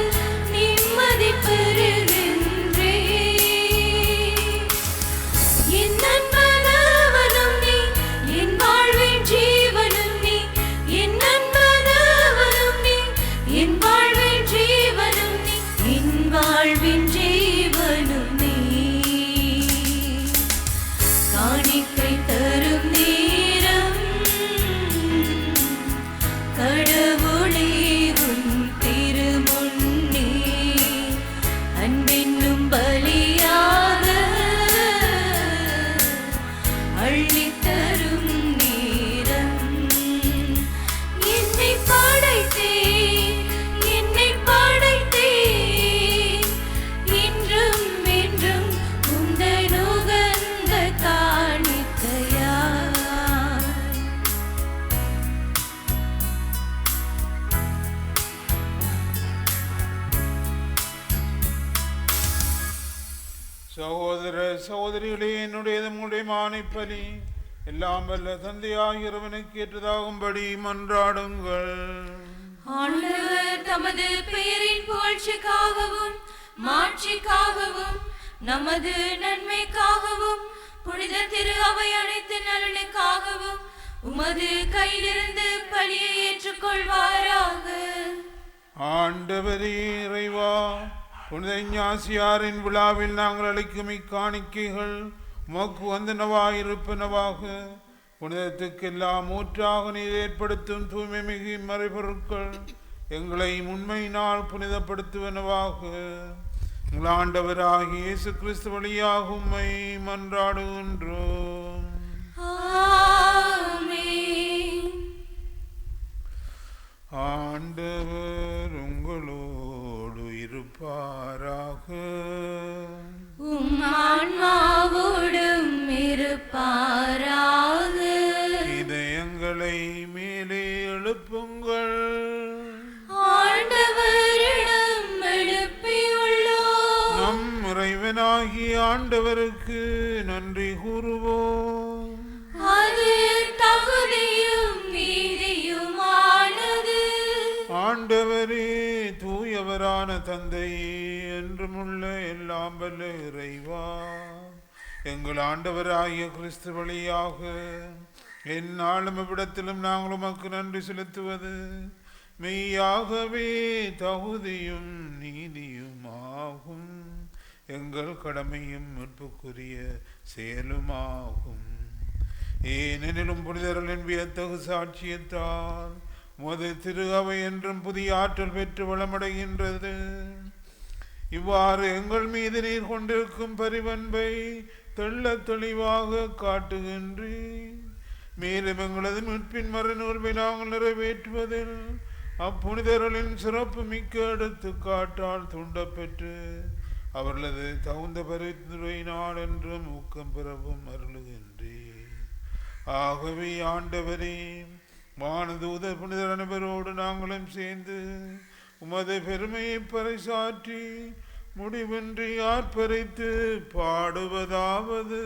நிம்மதி பெறுகின்றே. என் நண்பனவனும் நீ, என் வாழ்வின் ஜீவனும் நீ. என் நண்பனவனும் நீ, என் வாழ்வின் ஜீவனும் நீ. என் வாழ்வின் ஜீவனும் நீ. காணிக்கை தரும் நேரம் கடவுளே உன் திருமுன்னே அன்பென்னும் பலியாக அள்ளித்தரும் நேரம். என்னை படைத்தேன், என்னை படைத்தேன், என்றும் என்றும் உந்தன் உகந்த காணிக்கையா. சகோதர சகோதரிகளே, என்னுடையது உங்களுடைய மானைப்பலி எல்லாம் வல்ல தந்தையாகிய இறைவனுக்கு ஏற்றதாகும்படி மன்றாடுங்கள். ஆண்டவர் தமது பெயரின் புகழ்ச்சிக்காகவும் மாட்சிக்காகவும் நமது நன்மைக்காகவும் புனித திரு அவை அனைத்து நலனுக்காகவும் உமது கையிலிருந்து பலியை ஏற்றுக்கொள்வாராக. ஆண்டவரே இறைவா, புனித இஞ்ஞாசியாரின் விழாவில் நாங்கள் அளிக்கும் இக்காணிக்கைகள் உமக்கு வந்தனவாயிருப்பனவாக. புனிதத்துக்கெல்லாம் ஊற்றாக நீர் ஏற்படுத்தும் தூய்மை மிகு மறைபொருட்கள் எங்களை உண்மையினால் புனிதப்படுத்துவனவாக. எங்கள் ஆண்டவராகிய இயேசு கிறிஸ்து வழியாக உம்மை மன்றாடுகின்றோம். ஆமென். ஆண்டவர் உங்களோடு இருப்பாராக. உம் ஆன்மாவோடும் இருப்பாராக. இதயங்களை மேலே எழுப்புங்கள். ஆண்டவரிடம் எழுப்பியுள்ளோம். நம் இறைவனாகிய ஆண்டவருக்கு நன்றி கூறுவோம். அது தகுதியும் நீதியுமானது. ஆண்டவரே, தூயவரான தந்தையே, என்றுமுள்ள எல்லாம் வல்ல இறைவா, எங்கள் ஆண்டவராகிய கிறிஸ்து வழியாக எந்நாளும் இவ்விடத்திலும் நாங்கள் உமக்கு நன்றி செலுத்துவது மெய்யாகவே தகுதியும் நீதியுமாகும். எங்கள் கடமையும் மீட்புக்குரிய செயலுமாகும். ஏனெனிலும் புனிதர்களின் வியத்தகு சாட்சியத்தால் உமது திரு அவை என்றும் புதிய ஆற்றல் பெற்று வளமடைகின்றது. இவ்வாறு எங்கள் மீது நீர் கொண்டிருக்கும் பரிவன்பை தெள்ளத் தெளிவாக காட்டுகின்றீர். மேலும் எங்களது மீட்பின் மறைநூல்வை நாங்கள் நிறைவேற்றுவதில் அப்புனிதர்களின் சிறப்பு மிக்க எடுத்துக்காட்டால் தூண்டப்பெற்று அவர்களது தகுந்த பரிந்துரையினால் என்றும் ஊக்கம் பெறவும் அருளுகின்றேன். ஆகவே ஆண்டவரே, வானதூதர் புனிதர் அனைவரோடு நாங்களும் சேர்ந்து உமது பெருமையை பறைசாற்றி முடிவின்றி ஆர்ப்பரித்து பாடுவதாவது: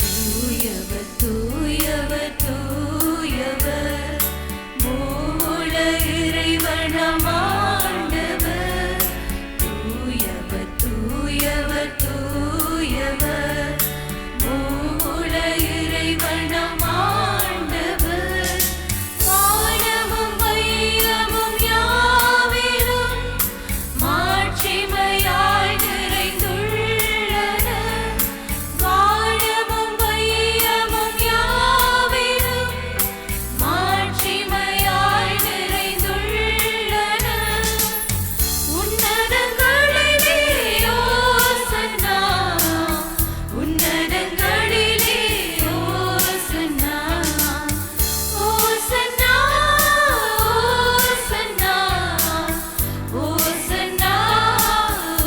தூயவர் தூயவர் தூயவர், மூல இறைவனம் ஆண்டவர். தூயவர் தூயவர் தூயவர், மூல இறைவனம் ஆண்டவர். வானமும் வையமும் யாவிலும் மாட்சிமையாய் நிறைந்துள்ளன. வானமும் வையமும் யாவிலும் மாட்சிமையாய் நிறைந்துள்ளன. உன்னதங்களிலே ஓசன்னா, உன்னதங்களிலே ஓசன்னா, ஓசன்னா, ஓசன்னா, ஓசன்னா,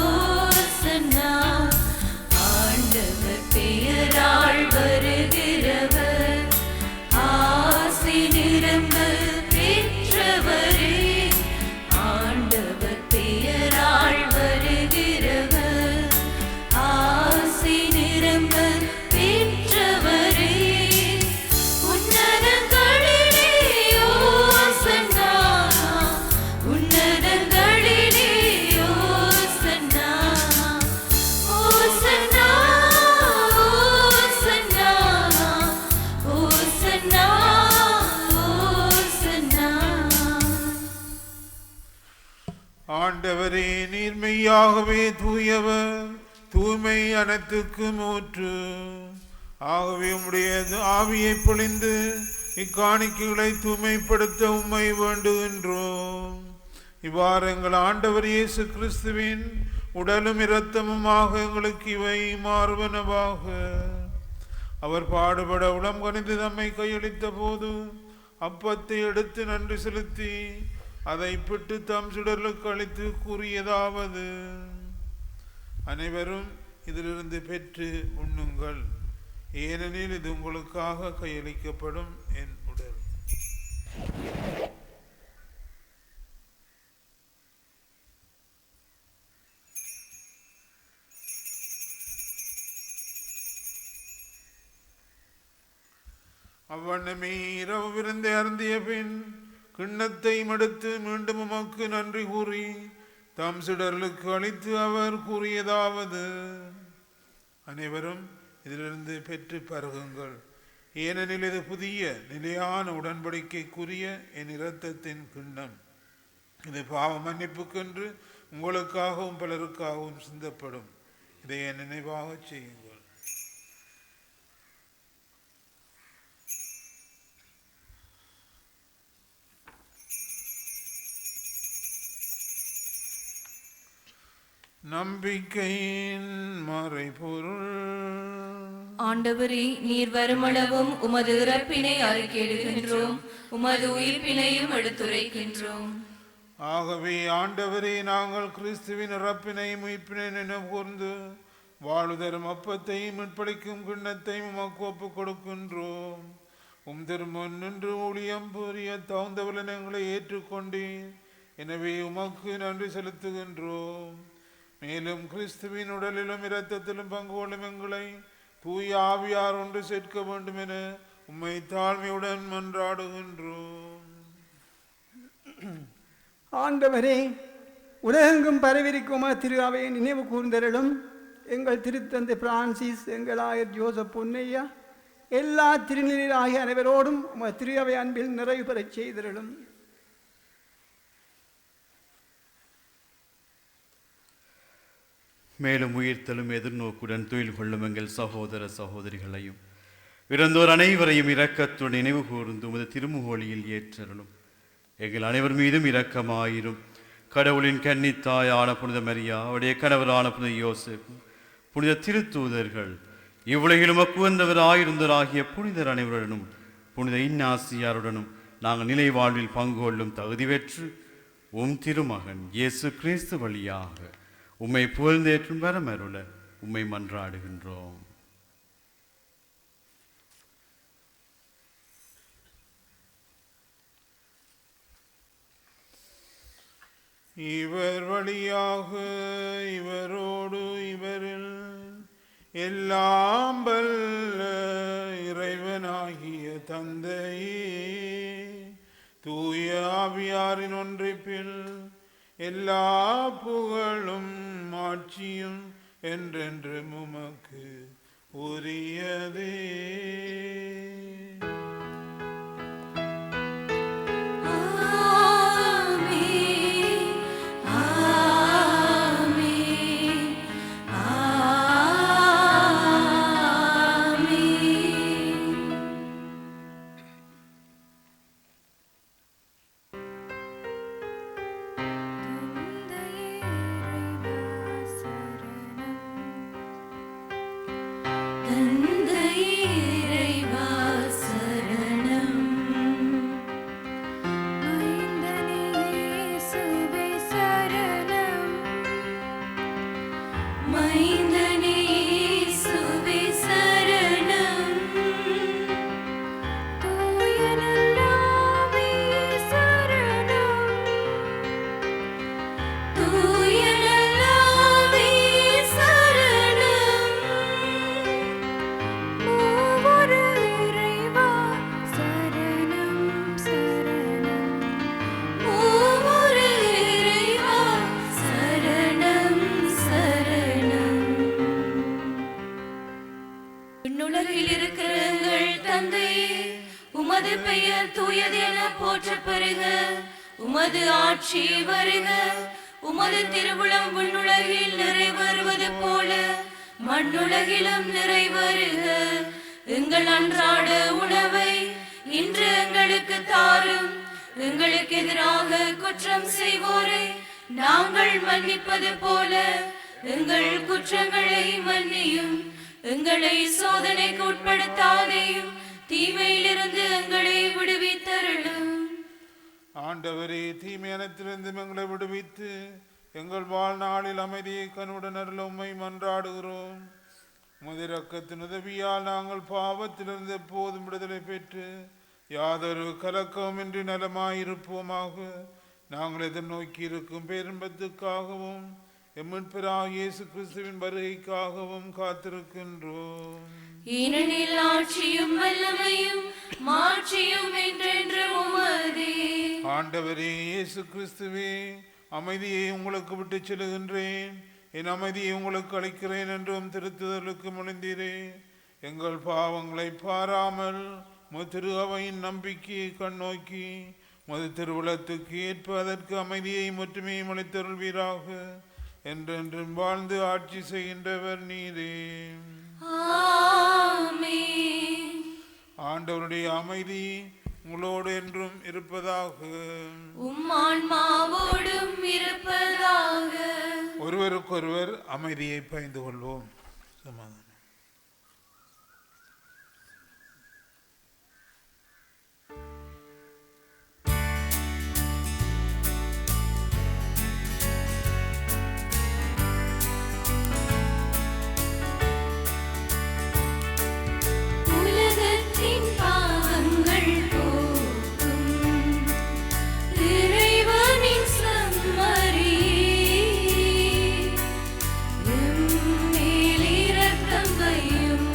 ஓசன்னா. ஆண்டவர் பெயரால் வருகிறவர், ஆசி நிரம்ப பெற்றவரே. ஆண்டவர் பெயரால் வருகிறவர், ஆசி நிரம்ப பெற்றவரே. உன்னதங்களிலே ஓசன்னா, உன்னதங்களிலே ஓசன்னா, ஓசன்னா, ஓசன்னா, ஓசன்னா, ஓசன்னா. ஆண்டவரே, நீர் மெய்யாகவே தூயவர், தூய்மை அனைத்துக்கும் ஊற்று. ஆகவே உம்முடைய ஆவியை பொழிந்து இக்காணிக்கைகளை தூய்மைப்படுத்த உம்மை வேண்டுகின்றோம். இவ்வாறு எங்கள் ஆண்டவர் இயேசு கிறிஸ்துவின் உடலும் இரத்தமுமாக எங்களுக்கு இவை மாறுவனவாக. அவர் பாடுபட உளம் கனிந்து தம்மை கையளித்த போது அப்பத்தை எடுத்து நன்றி செலுத்தி அதை பிட்டு தம் சுடர்களுக்கு அளித்து கூறியதாவது: அனைவரும் இதிலிருந்து பெற்று உண்ணுங்கள், ஏனெனில் இது உங்களுக்காக கையளிக்கப்படும் என் உடல். அவ்வண்ணமே இரவு விருந்தை அருந்திய பின் கிண்ணத்தை மடுத்து மீண்டும் உமக்கு நன்றி கூறி தம் சிடர்களுக்கு அளித்து அவர் கூறியதாவது: அனைவரும் இதிலிருந்து பெற்று பருகுங்கள், ஏனெனில் இது புதிய நிலையான உடன்படிக்கைக்குரிய என் இரத்தத்தின் கிண்ணம். இது பாவ மன்னிப்புக்கென்று உங்களுக்காகவும் பலருக்காகவும் சிந்தப்படும். இதை என் நினைவாக செய்யுங்கள். நம்பிக்கையின் மறைபொருள். ஆண்டவரே, நீர் வருமளவும் உமது இறப்பினை அறிக்கையிடுகின்றோம், உமது உயிர்ப்பினையும் எடுத்துரைக்கின்றோம். ஆகவே ஆண்டவரே, நாங்கள் கிறிஸ்துவின் இறப்பினையும் உயிர்ப்பினை நினைவு கூர்ந்து வாழுதரும் அப்பத்தையும் மீட்பளிக்கும் கிண்ணத்தையும் உமக்கு ஒப்புக் கொடுக்கின்றோம். உம் திருமுன் நின்று ஊழியம் புரிய தகுந்தவளன் எங்களை ஏற்றுக்கொண்டீர். எனவே உமக்கு நன்றி செலுத்துகின்றோம். மேலும் கிறிஸ்துவின் உடலிலும் இரத்தத்திலும் பங்கு கொள்ளும் எங்களை தூய ஆவியார் ஒன்று சேர்க்க வேண்டும் என உம்மை தாழ்மையுடன் மன்றாடுகின்றோம். ஆண்டவரே, உலகெங்கும் பரவிருக்கும் திரு அவையை நினைவு கூர்ந்தருளும். எங்கள் திருத்தந்தை பிரான்சிஸ், எங்கள் ஆயர் ஜோசப் பொன்னையா, எல்லா திருநிலையில் ஆகிய அனைவரோடும் திரு அவை அன்பில் நிறைவு பெறச் செய்தருளும். மேலும் உயிர்த்தலும் எதிர்நோக்குடன் துயில் கொள்ளும் எங்கள் சகோதர சகோதரிகளையும் இறந்தோர் அனைவரையும் இரக்கத்துடன் நினைவு கூர்ந்து உமது திருமுகோலியில் ஏற்றருளும். எங்கள் அனைவர் மீதும் இரக்கமாயிரும். கடவுளின் கன்னித்தாயான புனித மரியா, அவருடைய கணவரான புனித யோசேப்பு, புனித திருத்தூதர்கள், இவ்வுலகிலும் அக்குவந்தவராயிருந்தவராகிய புனிதர் அனைவருடனும் புனித இன்னாசியாருடனும் நாங்கள் நிலை வாழ்வில் பங்கு கொள்ளும் தகுதி பெற்று உம் திருமகன் இயேசு கிறிஸ்து வழியாக உம்மை புகழ்ந்தேற்றும் வரமருள உம்மை மன்றாடுகின்றோம். இவர் வழியாக இவரோடு இவரில் எல்லாம் வல்ல இறைவனாகிய தந்தையே, தூய ஆவியாரின் ஒன்றிப்பில் எல்லா புகழும் ஆட்சியும் என்றென்று உமக்கு உரியதே. உமது ஆட்சி வருக, உமது திருவுளம் விண்ணுலகில் நிறைவேறுவது போல மண்ணுலகிலும் நிறைவேறுக. எங்கள் அன்றாட உணவை இன்று எங்களுக்கு தாரும். எங்களுக்கு எதிராக குற்றம் செய்வோரை நாங்கள் மன்னிப்பது போல எங்கள் குற்றங்களை மன்னியும். எங்களை சோதனைக்கு உட்படுத்தாதேயும், தீமையிலிருந்து எங்களை விடுவித்தருளும். ஆண்டவரே, தீமையானத்திலிருந்து எங்களை விடுவித்து எங்கள் வாழ்நாளில் அமைதியை கண்ணுடன் அருள உம்மை மன்றாடுகிறோம். உமது இரக்கத்தின் உதவியால் நாங்கள் பாவத்திலிருந்து எப்போதும் விடுதலை பெற்று யாதொரு கலக்கமின்றி நலமாயிருப்போமாக. நாங்கள் எதிர்நோக்கி இருக்கும் பேரின்பத்துக்காகவும் எம்மீட்பராகிய இயேசு கிறிஸ்துவின் வருகைக்காகவும் காத்திருக்கின்றோம். ஏனெனில் ஆட்சியும் வல்லமையும் மாட்சியும் என்றென்று உமதே. ஆண்டவரே இயேசு கிறிஸ்துவே, அமைதியை உங்களுக்கு விட்டு செல்லுகின்றேன், என் அமைதியை உங்களுக்கு அளிக்கிறேன் என்றும் திருத்துதலுக்கு முனைந்தீரே. எங்கள் பாவங்களை பாராமல் திரு அவையின் நம்பிக்கையை கண்ணோக்கி மது திருவுளத்துக்கு ஏற்ப அதற்கு அமைதியை மட்டுமே அளித்தருள்வீராக. என்றென்றும் வாழ்ந்து ஆட்சி செய்கின்றவர் நீரே. ஆமென். ஆண்டவருடைய அமைதி உங்களோடு என்றும் இருப்பதாக. உம் ஆன்மாவோடும் இருப்பதாக. ஒருவருக்கொருவர் அமைதியை பகிர்ந்து கொள்வோம். சமாதானம். உலகத்தின் பாவங்கள் போக்கும் இறைவனின் செம்மறியே, எம்மேல் இரக்கம் வையும்.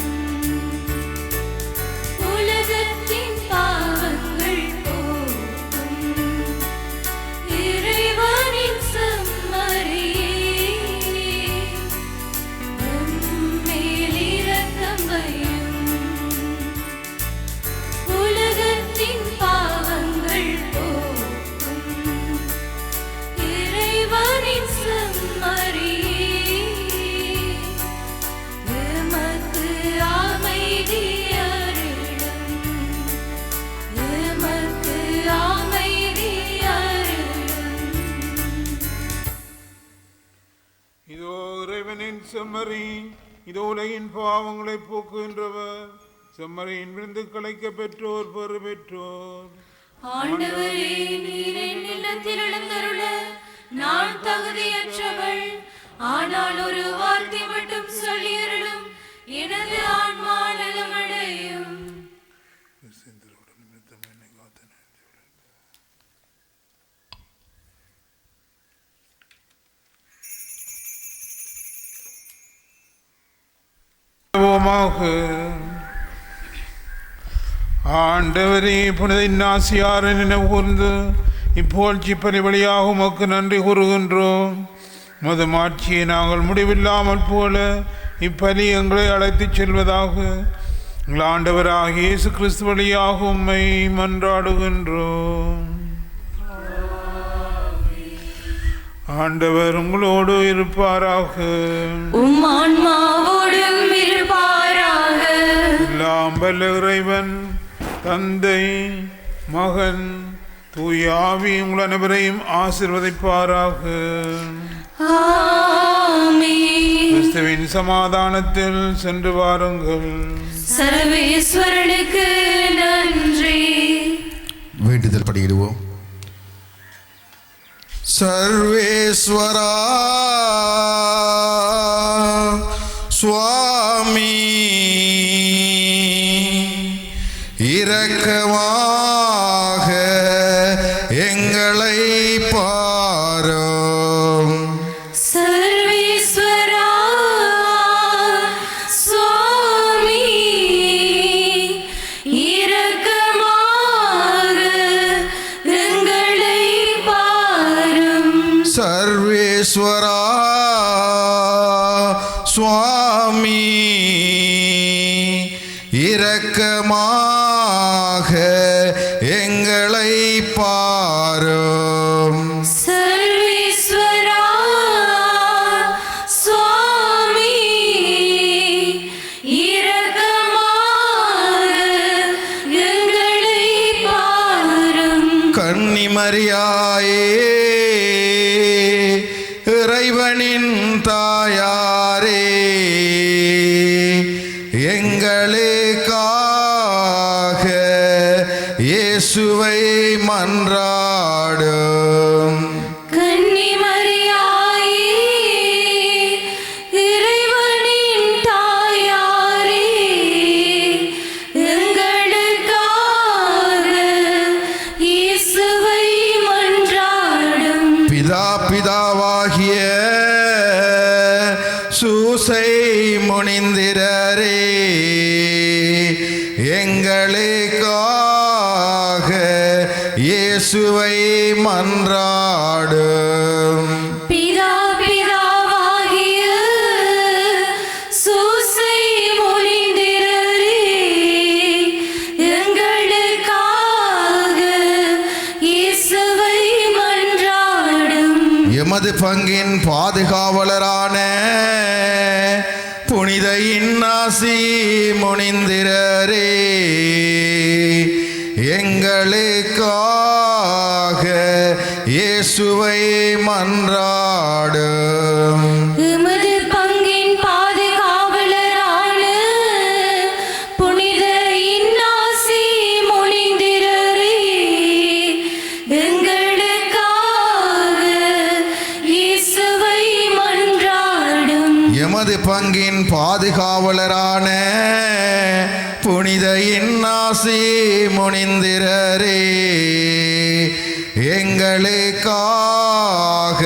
உலகத்தின் பாவங்கள் போக்கும் இறைவனின் செம்மறியே, எம்மேல் இரக்கம் வையும். உலகத்தின் பாவங்கள் போக்கும் இறைவனின் செம்மறியே, எமக்கு அமைதி அருளும். எமக்கு அமைதி அருளும். இதோ இறைவனின் செம்மறி, இதோ உலகின் பாவங்களை போக்குகின்றவர். செம்மறியின் விருந்து கலைக்க பெற்றோர் பெறு பெற்றோர். ஆண்டவரே, நீர் என் இல்லத்தில் எழுந்தருள நான் தகுதியற்றவள். ஆனால் ஒரு வார்த்தை மட்டும் சொல்லியருளும், எனது ஆன்மா நலமடையும். ஆண்டவரே, புனித இன்னாசியாரை நினைவு கூர்ந்து இப்போழ்ச்சி பணி வழியாக உமக்கு நன்றி கூறுகின்றோம். மது மாட்சியை நாங்கள் முடிவில்லாமல் போல இப்பலி எங்களை அழைத்துச் செல்வதாக எங்கள் ஆண்டவராகிய இயேசு கிறிஸ்து வழியாக உம்மை மன்றாடுகின்றோம். ஆண்டவர் உங்களோடு இருப்பாராக. உம் ஆன்மாவோடும் இருப்பாராக. எல்லாம் வல்ல இறைவன் தந்தை, மகன், தூய ஆவி உங்கள் அனைவரையும் ஆசீர்வதிப்பாராக. ஆமென். கிறிஸ்துவின் சமாதானத்தில் சென்று வாருங்கள். சர்வேஸ்வரனுக்கு நன்றி. வேண்டுதல் படியிடுவோம். சர்வேஸ்வரா சுவாமி இரக்கமாக எங்களை பாரும். சர்வேஸ்வரா சுவாமி இரக்கமாக எங்களை பாரும். சர்வேஸ்வரா சுவாமி இரக்கமாக எங்களை பாரும். சர்வேஸ்வரா சுவாமி இரக்கமாக எங்களை பாரும். கன்னிமரியாயே, இறைவனின் தாயாரே, எங்களுக்காக இயேசுவை மன்றாடும். கன்னிமரியாயே, இறைவனின் தாயாரே, எங்களுக்காக இயேசுவை மன்றாடும். பிதாவாகிய சூசை முனிந்திரரே, எங்களுக்காக இயேசுவை மன்றாடும். பிதாவாகிய சூசை மொழிந்திரரே, எங்களுக்காக இயேசுவை மன்றாடும். எமது பங்கின் பாதுகாவலரான புனித இன்னாசி முனிந்திரரே, எங்களுக்காக இயேசுவை மன்றாடும். எமது பங்கின் பாதுகாவலரான புனித இன்னாசி முனிந்திரரே, எங்களுக்காக இயேசுவை மன்றாடும். எமது பங்கின் பாதுகாவலரான புனித இன்னாசி முனிந்திரரே, எங்களுக்காக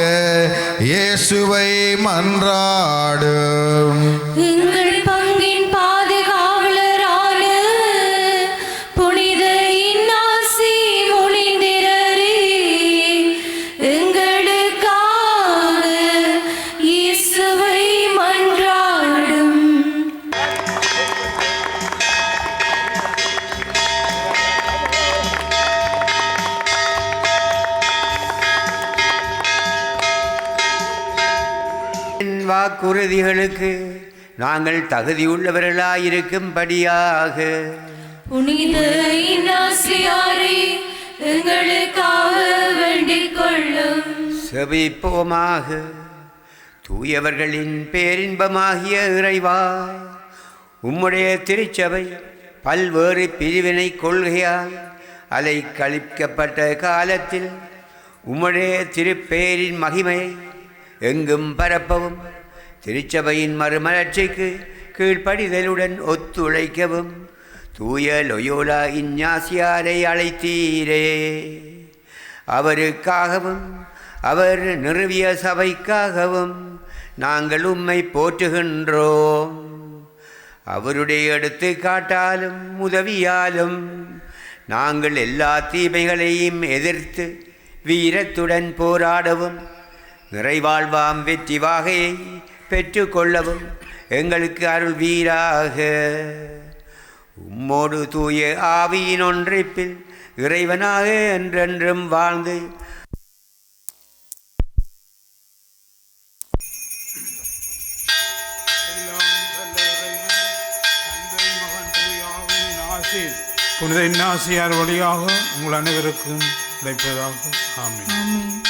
இயேசுவை மன்றாடும். எங்கள் பங்கின் பாதுகாவலரான புனித இன்னாசி முனிந்திரரே, எங்களுக்காக இயேசுவை மன்றாடும். வாக்குறுதிகளுக்கு நாங்கள் தகுதியுள்ளவர்களாயிருக்கும்படியாக புனித இன்னாசியாரே, எங்களுக்காக வேண்டிக் கொள்ளும். செபிப்போமாக. தூயவர்களின் பேரின்பமாகிய இறைவா, உம்முடைய திருச்சபை பல்வேறு பிரிவினை கொள்கையால் அலைக்கழிக்கப்பட்ட காலத்தில் உம்முடைய திருப்பேரின் மகிமையை எங்கும் பரப்பவும், திருச்சபையின் மறுமலர்ச்சிக்கு கீழ்ப்படிதலுடன் ஒத்துழைக்கவும் தூய லொயோலா இஞ்ஞாசியாரை அழைத்தீரே. அவருக்காகவும் அவர் நிறுவிய சபைக்காகவும் நாங்கள் உம்மை போற்றுகின்றோம். அவருடைய எடுத்துக்காட்டாலும் உதவியாலும் நாங்கள் எல்லா தீமைகளையும் எதிர்த்து வீரத்துடன் போராடவும், நிறைவாழ்வாம் வெற்றி வாகையை பெற்றுக்கொள்ளவும் எங்களுக்கு அருள்வீராக. உம்மோடு தூய ஆவியின் ஒன்றிப்பில் இறைவனாக என்றென்றும் வாழ்ந்து புனித இன்னாசியார் வழியாக உங்கள் அனைவருக்கும் கிடைப்பதாக. ஆமென்.